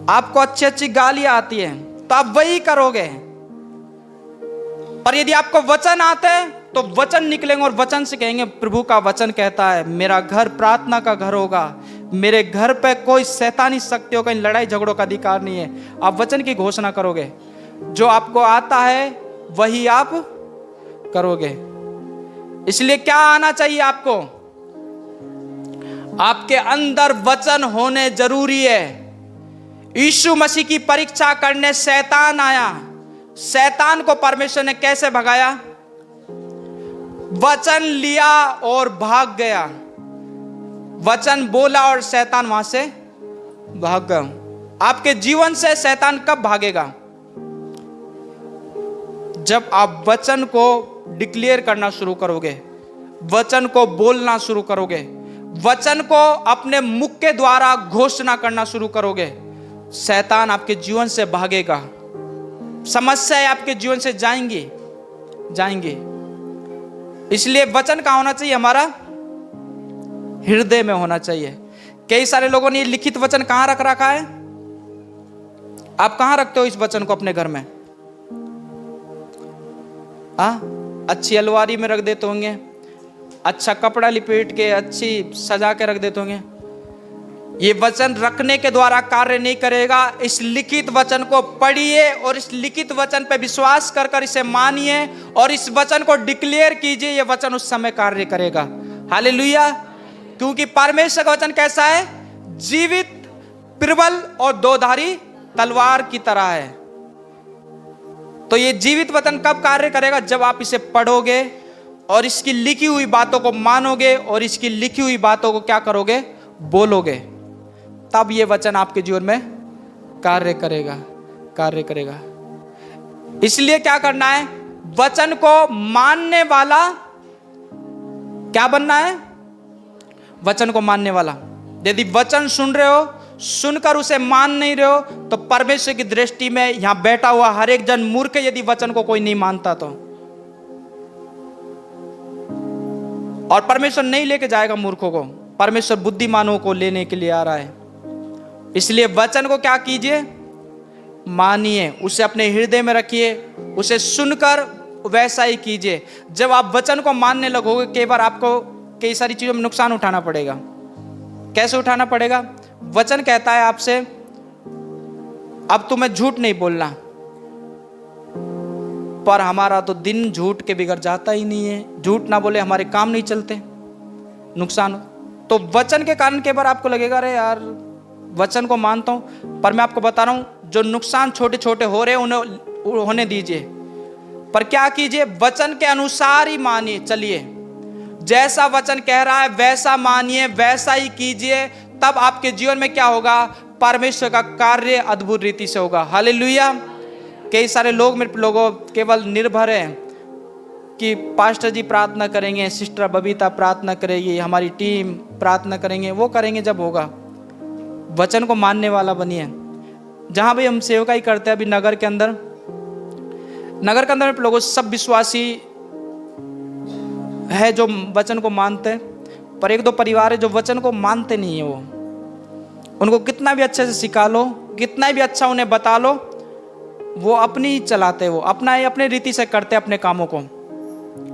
आपको अच्छी अच्छी गालियां आती हैं तो आप वही करोगे। पर यदि आपको वचन आते हैं तो वचन निकलेंगे और वचन से कहेंगे, प्रभु का वचन कहता है मेरा घर प्रार्थना का घर होगा, मेरे घर पे कोई शैतानी शक्तियों का, लड़ाई झगड़ों का अधिकार नहीं है। आप वचन की घोषणा करोगे, जो आपको आता है वही आप करोगे। इसलिए क्या आना चाहिए आपको? आपके अंदर वचन होने जरूरी है। यीशु मसीह की परीक्षा करने शैतान आया। शैतान को परमेश्वर ने कैसे भगाया? वचन लिया और भाग गया। वचन बोला और शैतान वहां से भाग गया। आपके जीवन से शैतान कब भागेगा? जब आप वचन को डिक्लेयर करना शुरू करोगे, वचन को बोलना शुरू करोगे, वचन को अपने मुख के द्वारा घोषणा करना शुरू करोगे, शैतान आपके जीवन से भागेगा। समस्याएं आपके जीवन से जाएंगी। इसलिए वचन कहां होना चाहिए? हमारा हृदय में होना चाहिए। कई सारे लोगों ने ये लिखित वचन कहां रख रखा है? आप कहां रखते हो इस वचन को? अपने घर में अच्छी अलमारी में रख देते होंगे, अच्छा कपड़ा लिपेट के अच्छी सजा के रख देते होंगे। ये वचन रखने के द्वारा कार्य नहीं करेगा। इस लिखित वचन को पढ़िए और इस लिखित वचन पे विश्वास कर कर इसे मानिए और इस वचन को डिक्लेयर कीजिए। ये वचन उस समय कार्य करेगा। हालेलुया। क्योंकि परमेश्वर का वचन कैसा है? जीवित, प्रबल और दोधारी तलवार की तरह है। तो ये जीवित वचन कब कार्य करेगा? जब आप इसे पढ़ोगे और इसकी लिखी हुई बातों को मानोगे और इसकी लिखी हुई बातों को क्या करोगे? बोलोगे। तब ये वचन आपके जीवन में कार्य करेगा। इसलिए क्या करना है? वचन को मानने वाला क्या बनना है? वचन को मानने वाला। यदि वचन सुन रहे हो, सुनकर उसे मान नहीं रहे हो, तो परमेश्वर की दृष्टि में यहां बैठा हुआ हर एक जन मूर्ख है। यदि वचन को कोई नहीं मानता तो, और परमेश्वर नहीं लेके जाएगा मूर्खों को, परमेश्वर बुद्धिमानों को लेने के लिए आ रहा है। इसलिए वचन को क्या कीजिए? मानिए, उसे अपने हृदय में रखिए, उसे सुनकर वैसा ही कीजिए। जब आप वचन को मानने लगोगे, कई बार आपको कई सारी चीजों में नुकसान उठाना पड़ेगा। कैसे उठाना पड़ेगा? वचन कहता है आपसे, अब तुम्हें झूठ नहीं बोलना, पर हमारा तो दिन झूठ के बिगड़ जाता ही नहीं है। झूठ ना बोले हमारे काम नहीं चलते, नुकसान। तो वचन के कारण कई बार आपको लगेगा अरे यार वचन को मानता हूं, पर मैं आपको बता रहा हूं जो नुकसान छोटे छोटे हो रहे हैं उन्हें होने दीजिए। पर क्या कीजिए? वचन के अनुसार ही मानिए। चलिए, जैसा वचन कह रहा है वैसा मानिए, वैसा ही कीजिए। तब आपके जीवन में क्या होगा? परमेश्वर का कार्य अद्भुत रीति से होगा। हालेलुया। कई सारे लोग मेरे लोगों केवल निर्भर हैं कि पास्टर जी प्रार्थना करेंगे, सिस्टर बबीता प्रार्थना करेगी, हमारी टीम प्रार्थना करेंगे। वो करेंगे जब होगा। वचन को मानने वाला बनिए। जहां भी हम सेवकाई करते हैं, अभी नगर के अंदर लोगों सब विश्वासी है जो वचन को मानते हैं, पर एक दो परिवार है जो वचन को मानते नहीं है। वो उनको कितना भी अच्छे से सिखा लो, कितना भी अच्छा उन्हें बता लो, वो अपनी ही चलाते, वो अपने रीति से करते अपने कामों को।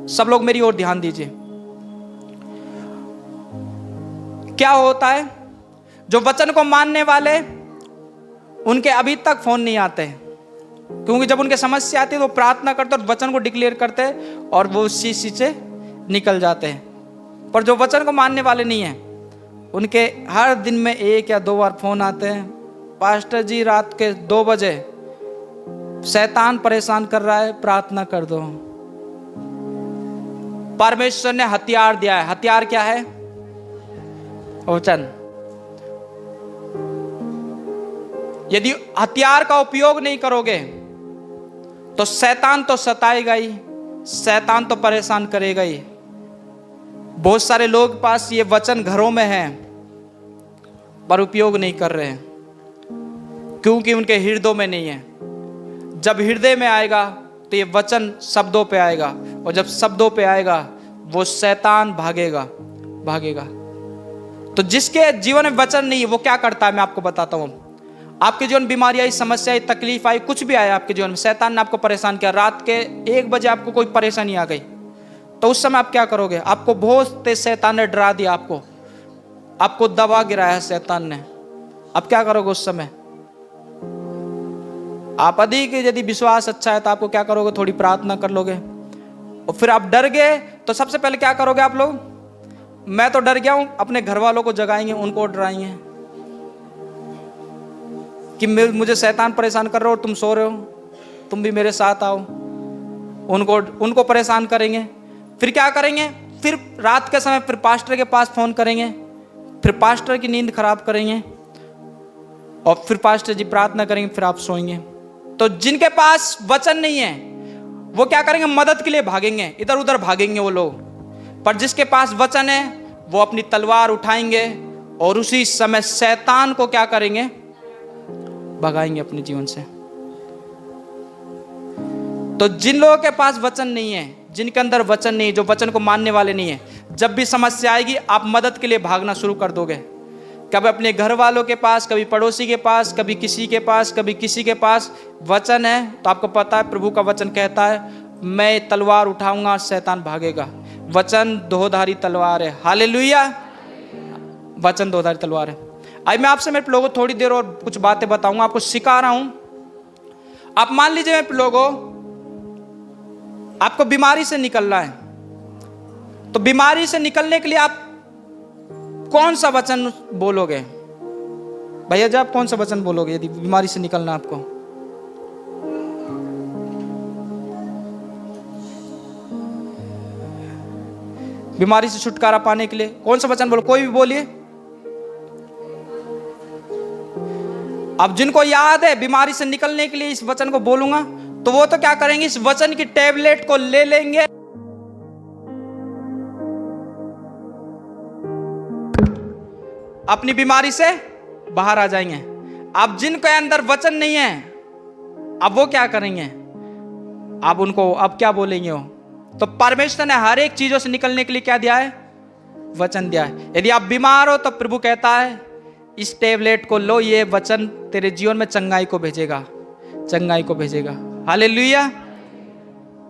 सब लोग मेरी ओर ध्यान दीजिए। क्या होता है? जो वचन को मानने वाले, उनके अभी तक फोन नहीं आते, क्योंकि जब उनके समस्या आती है तो प्रार्थना करते और वचन को डिक्लेयर करते और वो उसी से निकल जाते हैं। पर जो वचन को मानने वाले नहीं है, उनके हर दिन में 1 या 2 बार फोन आते हैं, पास्टर जी रात के 2 बजे शैतान परेशान कर रहा है, प्रार्थना कर दो। परमेश्वर ने हथियार दिया है। हथियार क्या है? वचन। यदि हथियार का उपयोग नहीं करोगे तो शैतान तो सताएगा ही, शैतान तो परेशान करेगा ही। बहुत सारे लोग पास ये वचन घरों में है पर उपयोग नहीं कर रहे हैं, क्योंकि उनके हृदय में नहीं है। जब हृदय में आएगा तो ये वचन शब्दों पे आएगा, और जब शब्दों पे आएगा वो शैतान भागेगा। तो जिसके जीवन में वचन नहीं है वो क्या करता है? मैं आपको बताता हूं। आपके जीवन में बीमारी आई, समस्या आई, तकलीफ आई, कुछ भी आया आपके जीवन में, शैतान ने आपको परेशान किया, रात के 1 बजे आपको कोई परेशानी आ गई, तो उस समय आप क्या करोगे? आपको बहुत तेज शैतान ने डरा दिया, आपको दबा गिराया शैतान ने, आप क्या करोगे उस समय? आप अधिक यदि विश्वास अच्छा है तो आपको क्या करोगे? थोड़ी प्रार्थना कर लोगे। और फिर आप डर गए तो सबसे पहले क्या करोगे आप लोग? मैं तो डर गया हूं, अपने घर वालों को जगाएंगे, उनको डराएंगे कि मुझे शैतान परेशान कर रहे हो और तुम सो रहे हो, तुम भी मेरे साथ आओ। उनको परेशान करेंगे। फिर क्या करेंगे? फिर रात के समय फिर पास्टर के पास फोन करेंगे, फिर पास्टर की नींद खराब करेंगे और फिर पास्टर जी प्रार्थना करेंगे, फिर आप सोएंगे। तो जिनके पास वचन नहीं है वो क्या करेंगे? मदद के लिए भागेंगे, इधर उधर भागेंगे वो लोग। पर जिसके पास वचन है वो अपनी तलवार उठाएंगे और उसी समय शैतान को क्या करेंगे? भगाएंगे अपने जीवन से। तो जिन लोगों के पास वचन नहीं है, जिनके अंदर वचन नहीं, जो वचन को मानने वाले नहीं है, जब भी समस्या आएगी आप मदद के लिए भागना शुरू कर दोगे। कभी अपने घर वालों के पास, कभी पड़ोसी के पास, कभी किसी के पास, कभी किसी के पास वचन है तो आपको पता है प्रभु का वचन कहता है मैं तलवार उठाऊंगा, शैतान भागेगा। वचन दोधारी तलवार है। हालेलुया। वचन दोधारी तलवार है। आज मैं आपसे मेरे लोगों थोड़ी देर और कुछ बातें बताऊंगा, आपको सिखा रहा हूं। आप मान लीजिए मेरे लोगों, आपको बीमारी से निकलना है, तो बीमारी से निकलने के लिए आप कौन सा वचन बोलोगे? भैया जी आप कौन सा वचन बोलोगे यदि बीमारी से निकलना आपको? बीमारी से छुटकारा पाने के लिए कौन सा वचन बोलो? कोई भी बोलिए। अब जिनको याद है बीमारी से निकलने के लिए इस वचन को बोलूंगा, तो वो तो क्या करेंगे? इस वचन की टैबलेट को ले लेंगे, अपनी बीमारी से बाहर आ जाएंगे। अब जिनके अंदर वचन नहीं है, अब वो क्या करेंगे? अब उनको अब क्या बोलेंगे वो? तो परमेश्वर ने हर एक चीजों से निकलने के लिए क्या दिया है? वचन दिया है। यदि आप बीमार हो तो प्रभु कहता है इस टैबलेट को लो, ये वचन तेरे जीवन में चंगाई को भेजेगा, चंगाई को भेजेगा। हालेलुया।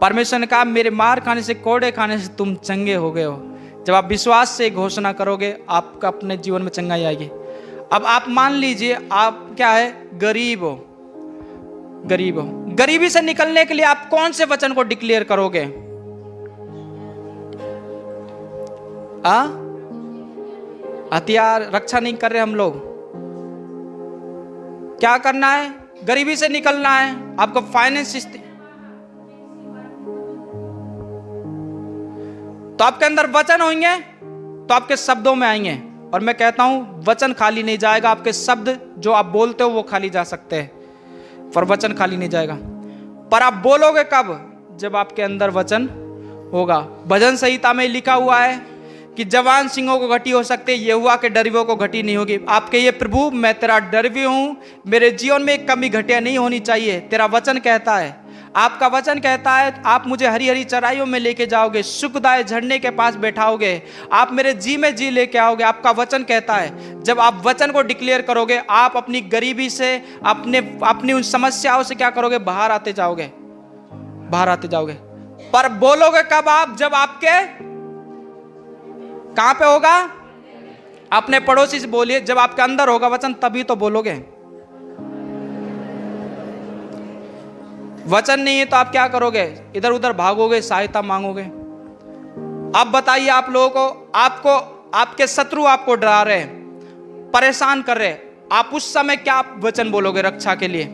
परमेश्वर ने कहा मेरे मार खाने से, कोड़े खाने से तुम चंगे हो गए हो। जब आप विश्वास से घोषणा करोगे आपका अपने जीवन में चंगाई आएगी। अब आप मान लीजिए आप क्या है? गरीब हो, गरीब हो। गरीबी से निकलने के लिए आप कौन से वचन को डिक्लेयर करोगे? हथियार रक्षा नहीं कर रहे हम लोग। क्या करना है? गरीबी से निकलना है, आपको फाइनेंस, तो आपके अंदर वचन होंगे तो आपके शब्दों में आएंगे। और मैं कहता हूं वचन खाली नहीं जाएगा, आपके शब्द जो आप बोलते हो वो खाली जा सकते हैं, पर वचन खाली नहीं जाएगा। पर आप बोलोगे कब? जब आपके अंदर वचन होगा। भजन संहिता में लिखा हुआ है कि जवान सिंहों को घटी हो सकते, यहोवा के डरवियों को घटी नहीं होगी। आपके ये प्रभु मैं तेरा डरवी हूं, मेरे जीवन में एक कमी घटिया नहीं होनी चाहिए। तेरा वचन कहता है, आपका वचन कहता है आप मुझे हरी हरी चराइयों में लेके जाओगे, सुखदायक झरने के पास बैठाओगे, आप मेरे जी में जी लेके आओगे। आपका वचन कहता है जब आप वचन को डिक्लेयर करोगे आप अपनी गरीबी से, अपनी उन समस्याओं से क्या करोगे? बाहर आते जाओगे, बाहर आते जाओगे। पर बोलोगे कब आप? जब आपके कहां पे होगा? अपने पड़ोसी से बोलिए, जब आपके अंदर होगा वचन तभी तो बोलोगे। वचन नहीं है तो आप क्या करोगे? इधर उधर भागोगे, सहायता मांगोगे। अब बताइए आप लोगों को, आपके शत्रु आपको डरा रहे, परेशान कर रहे, आप उस समय क्या वचन बोलोगे रक्षा के लिए?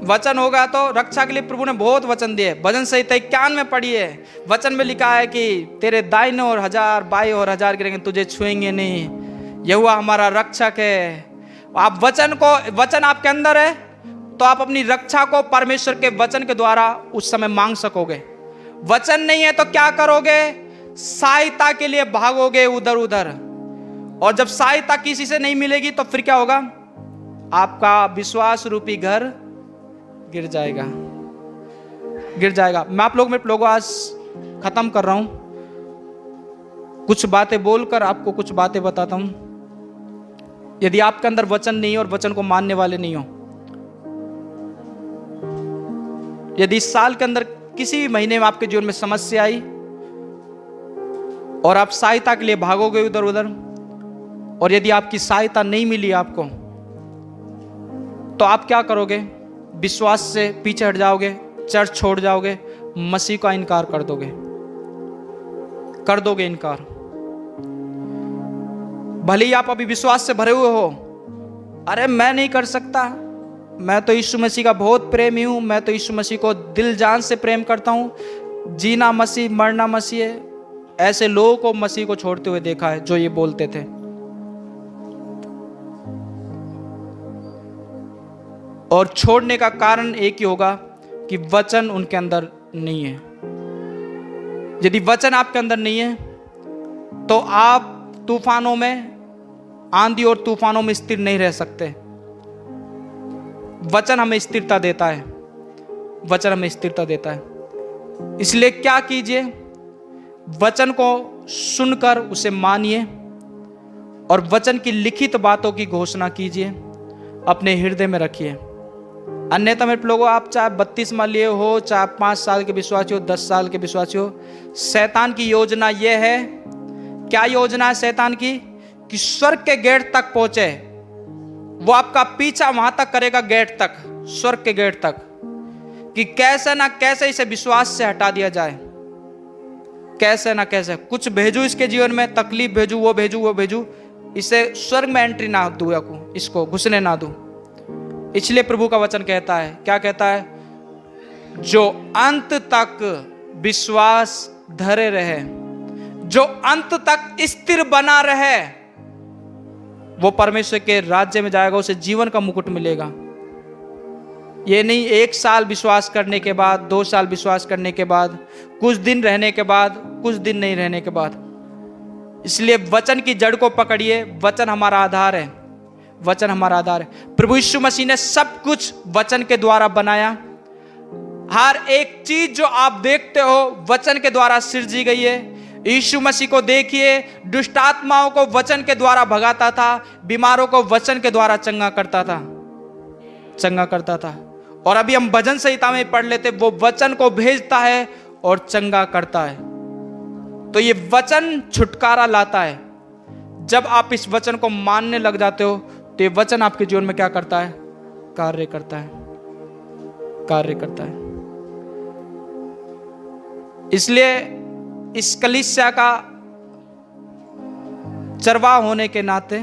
वचन होगा तो रक्षा के लिए प्रभु ने बहुत वचन दिए। भजन संहिता 51 में पढ़िए, वचन में लिखा है कि तेरे दाहिने और 1000 बाएं और 1000 गिरेंगे तुझे छुएंगे नहीं, यहोवा हमारा रक्षक है। आप वचन आपके अंदर है तो आप अपनी रक्षा को परमेश्वर के वचन के द्वारा उस समय मांग सकोगे। वचन नहीं है तो क्या करोगे? सहायता के लिए भागोगे उधर उधर, और जब सहायता किसी से नहीं मिलेगी तो फिर क्या होगा? आपका विश्वास रूपी घर गिर जाएगा, गिर जाएगा। मैं आप लोगों आज खत्म कर रहा हूं, कुछ बातें बोलकर आपको कुछ बातें बताता हूं। यदि आपके अंदर वचन नहीं और वचन को मानने वाले नहीं हो, यदि इस साल के अंदर किसी भी महीने में आपके जीवन में समस्या आई और आप सहायता के लिए भागोगे उधर उधर, और यदि आपकी सहायता नहीं मिली आपको, तो आप क्या करोगे? विश्वास से पीछे हट जाओगे, चर्च छोड़ जाओगे, मसीह का इनकार कर दोगे इनकार। भले ही आप अभी विश्वास से भरे हुए हो, अरे मैं नहीं कर सकता, मैं तो यीशु मसीह का बहुत प्रेमी हूं, मैं तो यीशु मसीह को दिल जान से प्रेम करता हूं, जीना मसीह मरना मसीह है। ऐसे लोगों को मसीह को छोड़ते हुए देखा है जो ये बोलते थे। और छोड़ने का कारण एक ही होगा कि वचन उनके अंदर नहीं है। यदि वचन आपके अंदर नहीं है तो आप तूफानों में, आंधी और तूफानों में स्थिर नहीं रह सकते। वचन हमें स्थिरता देता है, वचन हमें स्थिरता देता है। इसलिए क्या कीजिए? वचन को सुनकर उसे मानिए और वचन की लिखित बातों की घोषणा कीजिए, अपने हृदय में रखिए। अन्यथा मेरे लोगों, आप चाहे 32 मान लिए हो, चाहे 5 साल के विश्वासी हो, 10 साल के विश्वासी हो, शैतान की योजना यह है। क्या योजना है शैतान की? कि स्वर्ग के गेट तक पहुंचे। वो आपका पीछा वहां तक करेगा, गेट तक, स्वर्ग के गेट तक, कि कैसे ना कैसे इसे विश्वास से हटा दिया जाए, कैसे ना कैसे कुछ भेजू इसके जीवन में, तकलीफ भेजू, वो भेजू, इसे स्वर्ग में एंट्री ना दूँ, इसको घुसने ना दूं। इसलिए प्रभु का वचन कहता है, क्या कहता है? जो अंत तक विश्वास धरे रहे, जो अंत तक स्थिर बना रहे, वो परमेश्वर के राज्य में जाएगा, उसे जीवन का मुकुट मिलेगा। ये नहीं 1 साल विश्वास करने के बाद, 2 साल विश्वास करने के बाद, कुछ दिन रहने के बाद, कुछ दिन नहीं रहने के बाद। इसलिए वचन की जड़ को पकड़िए। वचन हमारा आधार है, वचन हमारा आधार है। प्रभु यीशु मसीह ने सब कुछ वचन के द्वारा बनाया। हर एक चीज जो आप देखते हो वचन के द्वारा सृजी गई है। यीशु मसीह को देखिए, दुष्ट आत्माओं को वचन के द्वारा भगाता था, बीमारों को वचन के द्वारा चंगा करता था। और अभी हम भजन संहिता में पढ़ लेते, वो वचन को भेजता है और चंगा करता है। तो ये वचन छुटकारा लाता है। जब आप इस वचन को मानने लग जाते हो तो ये वचन आपके जीवन में क्या करता है? कार्य करता है। इसलिए इस कलीसिया का चरवाहा होने के नाते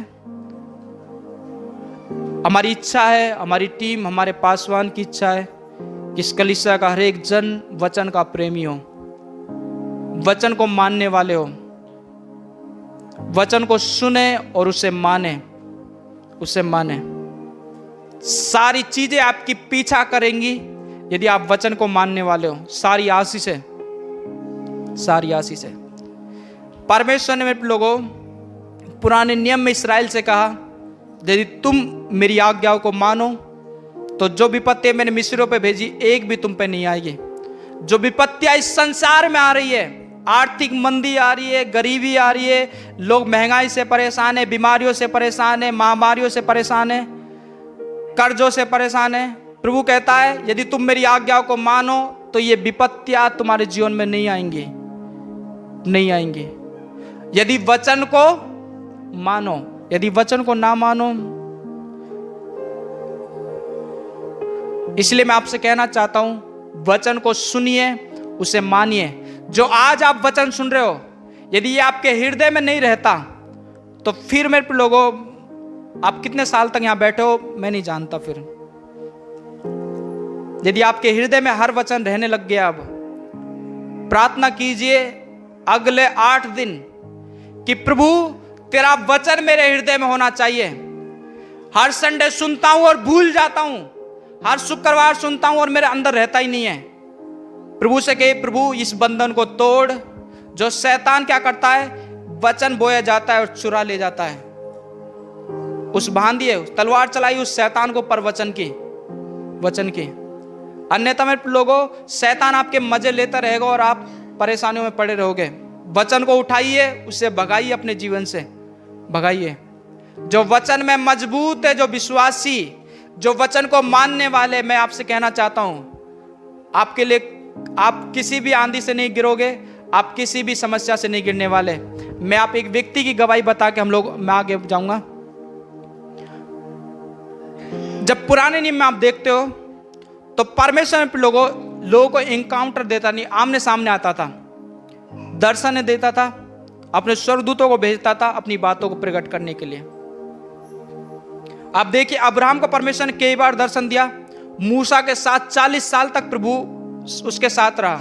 हमारी इच्छा है, हमारी टीम, हमारे पासवान की इच्छा है कि इस कलीसिया का हर एक जन वचन का प्रेमी हो, वचन को मानने वाले हो, वचन को सुने और उसे माने। सारी चीजें आपकी पीछा करेंगी यदि आप वचन को मानने वाले हो। सारी आशीष है। परमेश्वर ने मेरे लोगों पुराने नियम में इस्राएल से कहा, यदि तुम मेरी आज्ञाओं को मानो तो जो विपत्तियां मैंने मिस्रियों पे भेजी एक भी तुम पे नहीं आएगी। जो विपत्तियां इस संसार में आ रही है, आर्थिक मंदी आ रही है, गरीबी आ रही है, लोग महंगाई से परेशान है, बीमारियों से परेशान है, महामारियों से परेशान है, कर्जों से परेशान है, प्रभु कहता है यदि तुम मेरी आज्ञाओं को मानो तो ये विपत्तियां तुम्हारे जीवन में नहीं आएंगी। यदि वचन को मानो, यदि वचन को ना मानो। इसलिए मैं आपसे कहना चाहता हूं, वचन को सुनिए, उसे मानिए। जो आज आप वचन सुन रहे हो, यदि ये आपके हृदय में नहीं रहता तो फिर मेरे लोगों, आप कितने साल तक यहां बैठे हो मैं नहीं जानता। फिर यदि आपके हृदय में हर वचन रहने लग गया, अब प्रार्थना कीजिए अगले 8 दिन कि प्रभु तेरा वचन मेरे हृदय में होना चाहिए। हर संडे सुनता हूं और भूल जाता हूं, हर शुक्रवार सुनता हूं और मेरे अंदर रहता ही नहीं है। प्रभु से कहे, प्रभु इस बंधन को तोड़। जो शैतान क्या करता है, वचन बोया जाता है और चुरा ले जाता है। उस बांधिए तलवार चलाई उस शैतान को पर वचन की। अन्यथा मेरे लोगों, शैतान आपके मजे लेता रहेगा और आप परेशानियों में पड़े रहोगे। वचन को उठाइए, उसे भगाइए, अपने जीवन से भगाइए। जो वचन में मजबूत है, जो विश्वासी, जो वचन को मानने वाले, मैं आपसे कहना चाहता हूं आपके लिए आप किसी भी आंधी से नहीं गिरोगे, आप किसी भी समस्या से नहीं गिरने वाले। मैं आप एक व्यक्ति की गवाही बता के मैं आगे जाऊंगा। जब पुराने नियम में आप देखते हो तो परमेश्वर लोगों को एनकाउंटर देता नहीं, आमने सामने आता था, दर्शन देता था, अपने स्वर्गदूतों को भेजता था अपनी बातों को प्रकट करने के लिए। आप देखिए अब्राहम को परमेश्वर ने कई बार दर्शन दिया, मूसा के साथ 40 साल तक प्रभु उसके साथ रहा,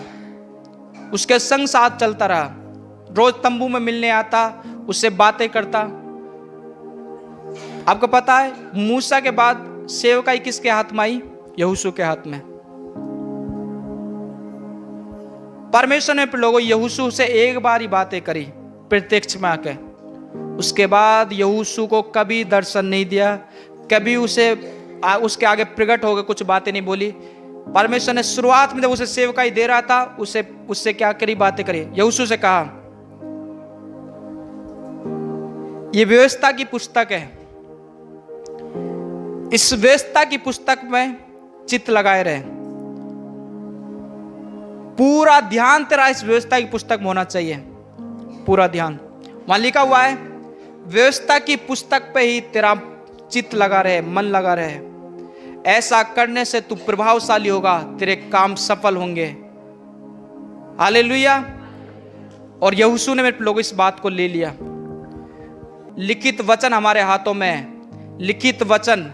उसके संग साथ चलता रहा, रोज तंबू में मिलने आता, उससे बातें करता। आपको पता है मूसा के बाद सेवकाई किसके हाथ में आई? यहोशू के हाथ में। परमेश्वर ने लोगों यहोशू से एक बार ही बातें करी प्रत्यक्ष में आके, उसके बाद यहोशू को कभी दर्शन नहीं दिया, कभी उसके आगे प्रकट होकर कुछ बातें नहीं बोली। परमेश्वर ने शुरुआत में जब उसे सेवकाई दे रहा था उससे क्या करी? बातें करी। यहोशू से कहा ये व्यवस्था की पुस्तक है, इस व्यवस्था की पुस्तक में चित्त लगाए रहे, पूरा ध्यान तेरा इस व्यवस्था की पुस्तक में होना चाहिए, पूरा ध्यान। वहां लिखा हुआ है व्यवस्था की पुस्तक पे ही तेरा चित्त लगा रहे, मन लगा रहे, ऐसा करने से तू प्रभावशाली होगा, तेरे काम सफल होंगे। हालेलुया। और यहोशू ने मेरे लोग इस बात को ले लिया। लिखित वचन हमारे हाथों में है, लिखित वचन,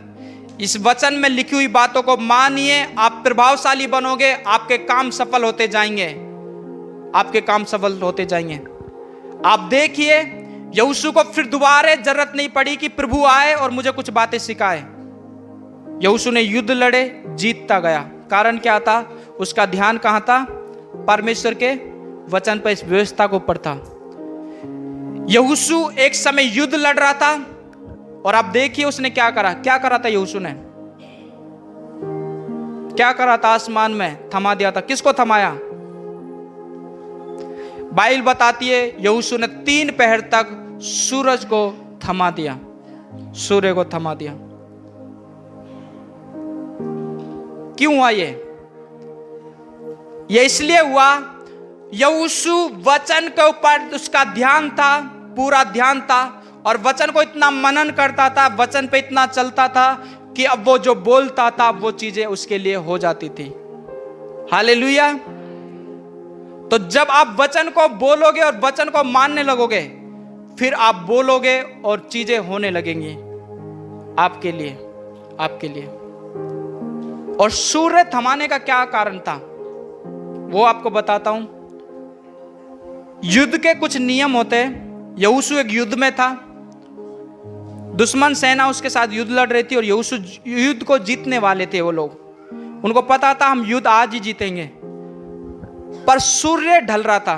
इस वचन में लिखी हुई बातों को मानिए, आप प्रभावशाली बनोगे, आपके काम सफल होते जाएंगे, आपके काम सफल होते जाएंगे। आप देखिए यहोशू को फिर दोबारा जरूरत नहीं पड़ी कि प्रभु आए और मुझे कुछ बातें सिखाए। यहोशू ने युद्ध लड़े, जीतता गया। कारण क्या था? उसका ध्यान कहां था? परमेश्वर के वचन पर, इस व्यवस्था को पढ़ता। यहोशू एक समय युद्ध लड़ रहा था और आप देखिए उसने क्या करा। क्या करा था यहोशू ने? क्या करा था? आसमान में थमा दिया था। किसको थमाया? बाइबल बताती है यहोशू ने 3 पहर तक सूरज को थमा दिया, सूर्य को थमा दिया। क्यों हुआ ये इसलिए हुआ, यहोशू वचन के ऊपर उसका ध्यान था, पूरा ध्यान था, और वचन को इतना मनन करता था, वचन पे इतना चलता था कि अब वो जो बोलता था वो चीजें उसके लिए हो जाती थी। हालेलुया। तो जब आप वचन को बोलोगे और वचन को मानने लगोगे, फिर आप बोलोगे और चीजें होने लगेंगी आपके लिए, आपके लिए। और सूर्य थमाने का क्या कारण था वो आपको बताता हूं। युद्ध के कुछ नियम होते हैं। यहोशू एक युद्ध में था, दुश्मन सेना उसके साथ युद्ध लड़ रही थी और यहोशू युद्ध को जीतने वाले थे। वो लोग, उनको पता था हम युद्ध आज ही जीतेंगे, पर सूर्य ढल रहा था,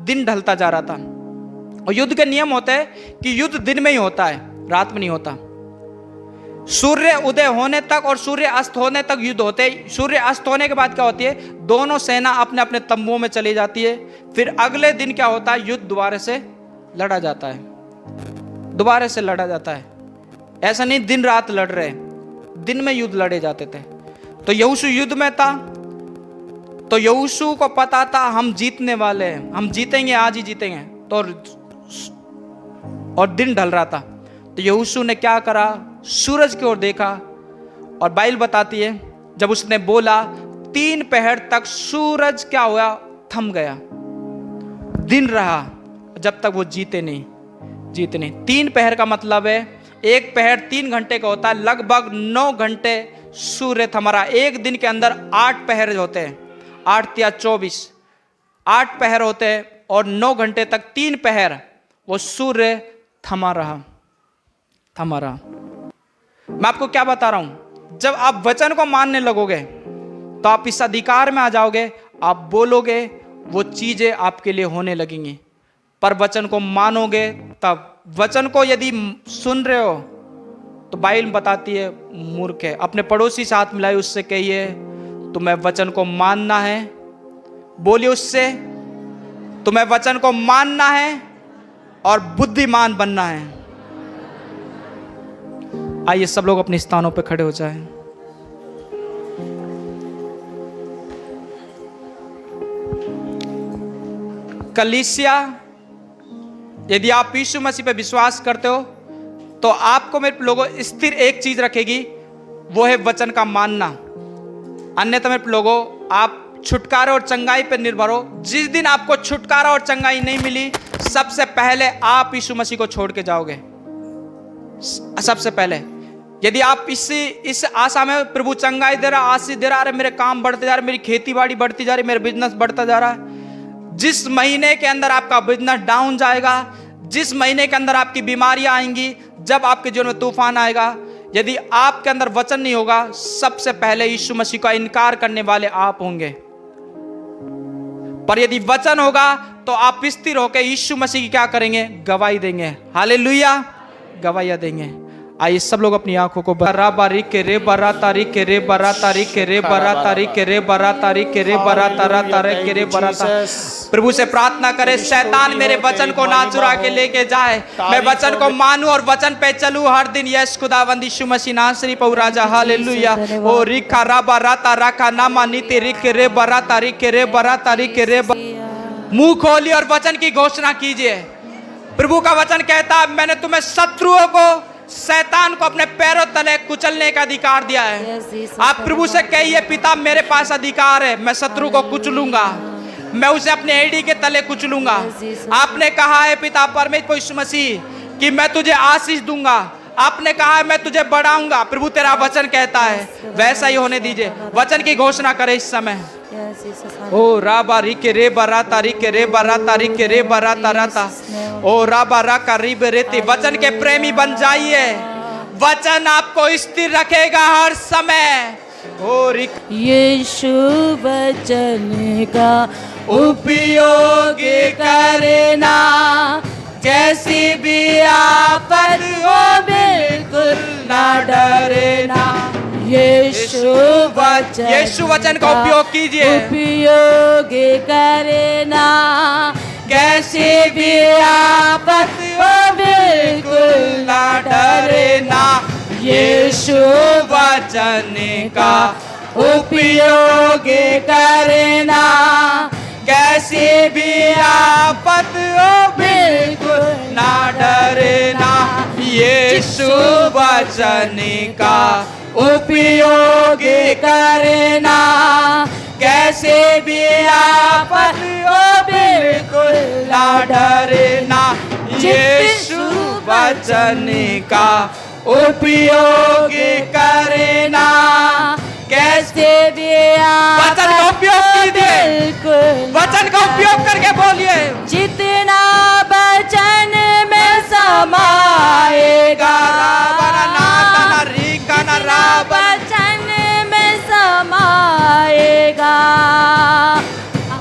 दिन ढलता जा रहा था। और युद्ध के नियम होते हैं कि युद्ध दिन में ही होता है, रात में नहीं होता। सूर्य उदय होने तक और सूर्य अस्त होने तक युद्ध होते हैं। सूर्य अस्त होने के बाद क्या होती है? दोनों सेना अपने अपने तंबुओं में चली जाती है। फिर अगले दिन क्या होता है? युद्ध दोबारा से लड़ा जाता है, दोबारा से लड़ा जाता है। ऐसा नहीं दिन रात लड़ रहे, दिन में युद्ध लड़े जाते थे। तो यहोशू युद्ध में था, तो यहोशू को पता था हम जीतने वाले हैं, हम जीतेंगे, आज ही जीतेंगे। तो और दिन ढल रहा था, तो यहोशू ने क्या करा? सूरज की ओर देखा, और बाइबल बताती है जब उसने बोला 3 पहर तक सूरज क्या हुआ? थम गया। दिन रहा जब तक वो जीते नहीं। 3 पहर का मतलब है, एक पहर 3 घंटे का होता है, लगभग 9 घंटे सूर्य थमा रहा। एक दिन के अंदर 8 पहर होते हैं, 8 या 24, 8 पहर होते हैं, और 9 घंटे तक 3 पहर वो सूर्य थमा रहा। मैं आपको क्या बता रहा हूं, जब आप वचन को मानने लगोगे तो आप इस अधिकार में आ जाओगे, आप बोलोगे, वो चीजें आपके लिए होने लगेंगी। पर वचन को मानोगे तब। वचन को यदि सुन रहे हो तो बाइबल बताती है मूर्ख है। अपने पड़ोसी से हाथ मिलाए, उससे कहिए तुम्हें वचन को मानना है। बोलिए उससे, तुम्हें वचन को मानना है और बुद्धिमान बनना है। आइए सब लोग अपने स्थानों पर खड़े हो जाएं। कलीसिया, यदि आप यीशु मसीह पे विश्वास करते हो तो आपको मेरे लोगों स्थिर एक चीज रखेगी, वो है वचन का मानना। अन्यथा मेरे लोगों आप छुटकारा और चंगाई पर निर्भर हो। जिस दिन आपको छुटकारा और चंगाई नहीं मिली, सबसे पहले आप यीशु मसीह को छोड़ के जाओगे। सबसे पहले यदि आप इस आशा में प्रभु चंगाई दे रहा, आशीष दे रहा, अरे मेरे काम बढ़ते जा रहे, मेरी खेती बाड़ी बढ़ती जा रही, मेरा बिजनेस बढ़ता जा रहा है, जिस महीने के अंदर आपका बिजनेस डाउन जाएगा, जिस महीने के अंदर आपकी बीमारियां आएंगी, जब आपके जीवन में तूफान आएगा, यदि आपके अंदर वचन नहीं होगा, सबसे पहले यीशु मसीह का इनकार करने वाले आप होंगे। पर यदि वचन होगा तो आप स्थिर होकर यीशु मसीह की क्या करेंगे? गवाही देंगे। हालेलुया, गवाहियां देंगे। आइए सब लोग अपनी आंखों को बरा बारी के रे बरा तारी के रे बरा तारी के रे बरा तारी के रे बरा तारी के रे बरा तारा तारे के रे बरा ता। प्रभु से प्रार्थना करें, शैतान मेरे वचन को ना चुरा के लेके जाए, मैं वचन को मानूं और वचन पे चलूं हर दिन। यस खुदावंद यीशु मसीह नासरी पौ राजा। हालेलुया। ओ रिखा राबा राता राखा नामा नीति रिख रे बरा तारी के रे बरा तारी के रे। मुंह खोलिए और वचन की घोषणा कीजिए। प्रभु का वचन कहता है, मैंने तुम्हें शत्रुओं को, शैतान को अपने पैरों तले कुचलने का अधिकार दिया है। आप प्रभु से कहिए, पिता मेरे पास अधिकार है, मैं शत्रु को कुचलूंगा, मैं उसे अपने एड़ी के तले कुचलूंगा। आपने कहा है पिता परमेश्वर यीशु मसीह कि मैं तुझे आशीष दूंगा, आपने कहा है मैं तुझे बढ़ाऊंगा। प्रभु तेरा वचन कहता है वैसा ही होने दीजिए। वचन की घोषणा करें इस समय। ओ राबा रिके रे बराता रिके रे बराता रिके रे बराता राता। ओ राबा राका रिब रेती। वचन के प्रेमी बन जाइए, वचन आपको स्थिर रखेगा हर समय। ओ रिक यीशु वचन का उपयोग करना, जैसी भी आफत हो बिल्कुल ना डरना। यीशु वचन का उपयोग कीजिए, उपयोग करना, कैसी भी आफत हो बिल्कुल ना डरना। यीशु वचन का उपयोग करना, कैसी भी आफत हो बिल्कुल ना डरना। यीशु वचन का उपयोग करना, कैसे भी आफत हो बिल्कुल ना डरना। यीशु वचन का उपयोग करना, कैसे भी वचन का उपयोग कीजिए, वचन का उपयोग करके बोलिए। जितना वचन में समाएगा, वचन में समाएगा,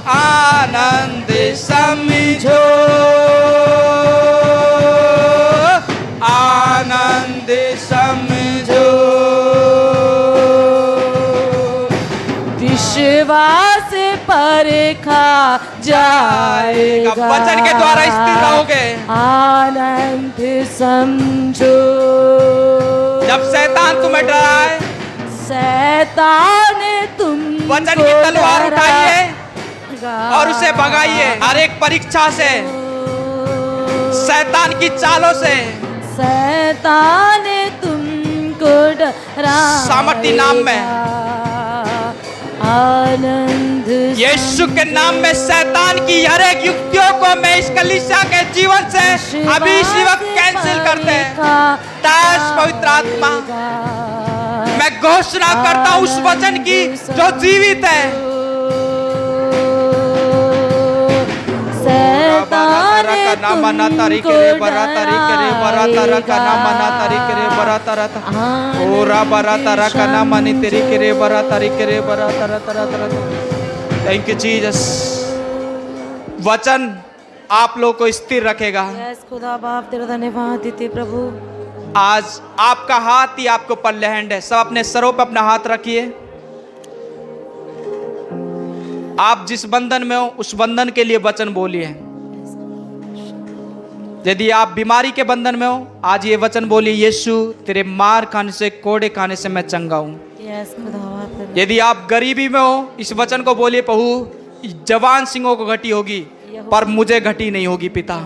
आनंद समझो, आनंद समझो। विश्वास परखा जाएगा, वचन के द्वारा स्थिर रहोगे। आनंद समझो। जब शैतान तुम्हें डराए, शैतान तुम वचन की तलवार उठाइए और उसे भगाइए। हर एक परीक्षा से, शैतान की चालों से, शैतान तुमको डरा सामर्थी नाम में, आनंद यीशु के नाम में शैतान की हर एक युक्तियों को मैं इस कलीसिया के जीवन से अभी इसी वक्त कैंसिल करते हैं। दास पवित्र आत्मा, मैं घोषणा करता हूं उस वचन की जो जीवित है। शैतान तुमको थैंक यू जीसस। वचन आप लोग को स्थिर रखेगा। खुदा बाप तेरा धन्यवाद देते प्रभु। आज आपका हाथ ही आपके ऊपर लैंड है। सब अपने सरों पर अपना हाथ रखिए। आप जिस बंधन में हो उस बंधन के लिए वचन बोलिए। यदि आप बीमारी के बंधन में हो, आज ये वचन बोलिए, यीशु तेरे मार खाने से, कोड़े खाने से मैं चंगा हूं। यदि आप गरीबी में हो, इस वचन को बोलिए, प्रभु जवान सिंहों को घटी होगी। पर मुझे घटी नहीं होगी पिता,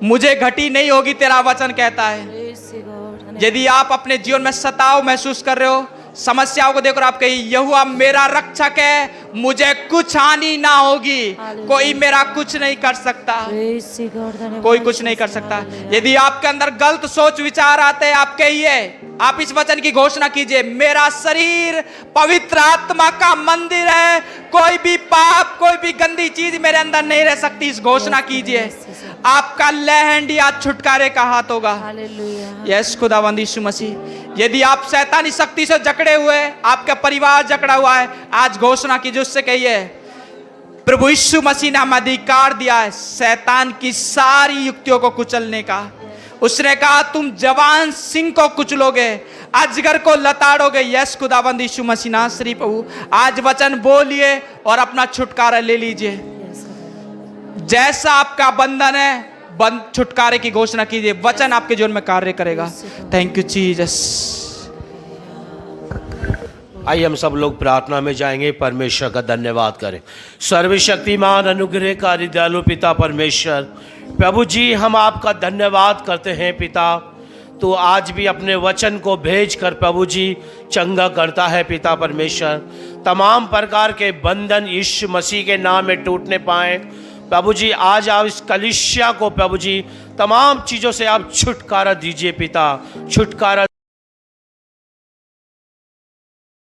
मुझे घटी नहीं होगी, तेरा वचन कहता है। Praise you, God. यदि आप अपने जीवन में सताव महसूस कर रहे हो, समस्याओं को देखकर आप कहिए यहोवा मेरा रक्षक है, मुझे कुछ हानि ना होगी, कोई मेरा कुछ नहीं कर सकता, Praise you, God. धन्यवाद कोई कुछ नहीं कर सकता। यदि आपके अंदर गलत सोच विचार आते हैं, आप कहिए, आप इस वचन की घोषणा कीजिए, मेरा शरीर पवित्र आत्मा का मंदिर है, कोई भी पाप, कोई भी गंदी चीज मेरे अंदर नहीं रह सकती। इस घोषणा कीजिए, आपका लहंडी आज छुटकारे का हाथ होगा। Hallelujah. यस खुदावंद यीशु मसीह, यदि आप शैतानी शक्ति से जकड़े हुए, आपका परिवार जकड़ा हुआ है, आज घोषणा कीजिए, उससे कहिए प्रभु यीशु मसीह ने हमें अधिकार दिया है शैतान की सारी युक्तियों को कुचलने का। उसने कहा तुम जवान सिंह को कुचलोगे, अजगर को लताड़ोगे। यस खुदावंद यीशु मसीह नासरी प्रभु, आज वचन बोलिए और अपना छुटकारा ले लीजिए। Yes, God. जैसा आपका बंधन है, बंद छुटकारे की घोषणा कीजिए, वचन आपके जीवन में कार्य करेगा। Thank you Jesus. आइए हम सब लोग प्रार्थना में जाएंगे, परमेश्वर का धन्यवाद करें। सर्वशक्तिमान अनुग्रहकारी दयालु पिता परमेश्वर, प्रभु जी हम आपका धन्यवाद करते हैं पिता, तो आज भी अपने वचन को भेज कर प्रभु जी चंगा करता है पिता परमेश्वर। तमाम प्रकार के बंधन यीशु मसीह के नाम में टूटने पाए प्रभु जी। आज आप इस कलीसिया को प्रभु जी तमाम चीज़ों से आप छुटकारा दीजिए पिता, छुटकारा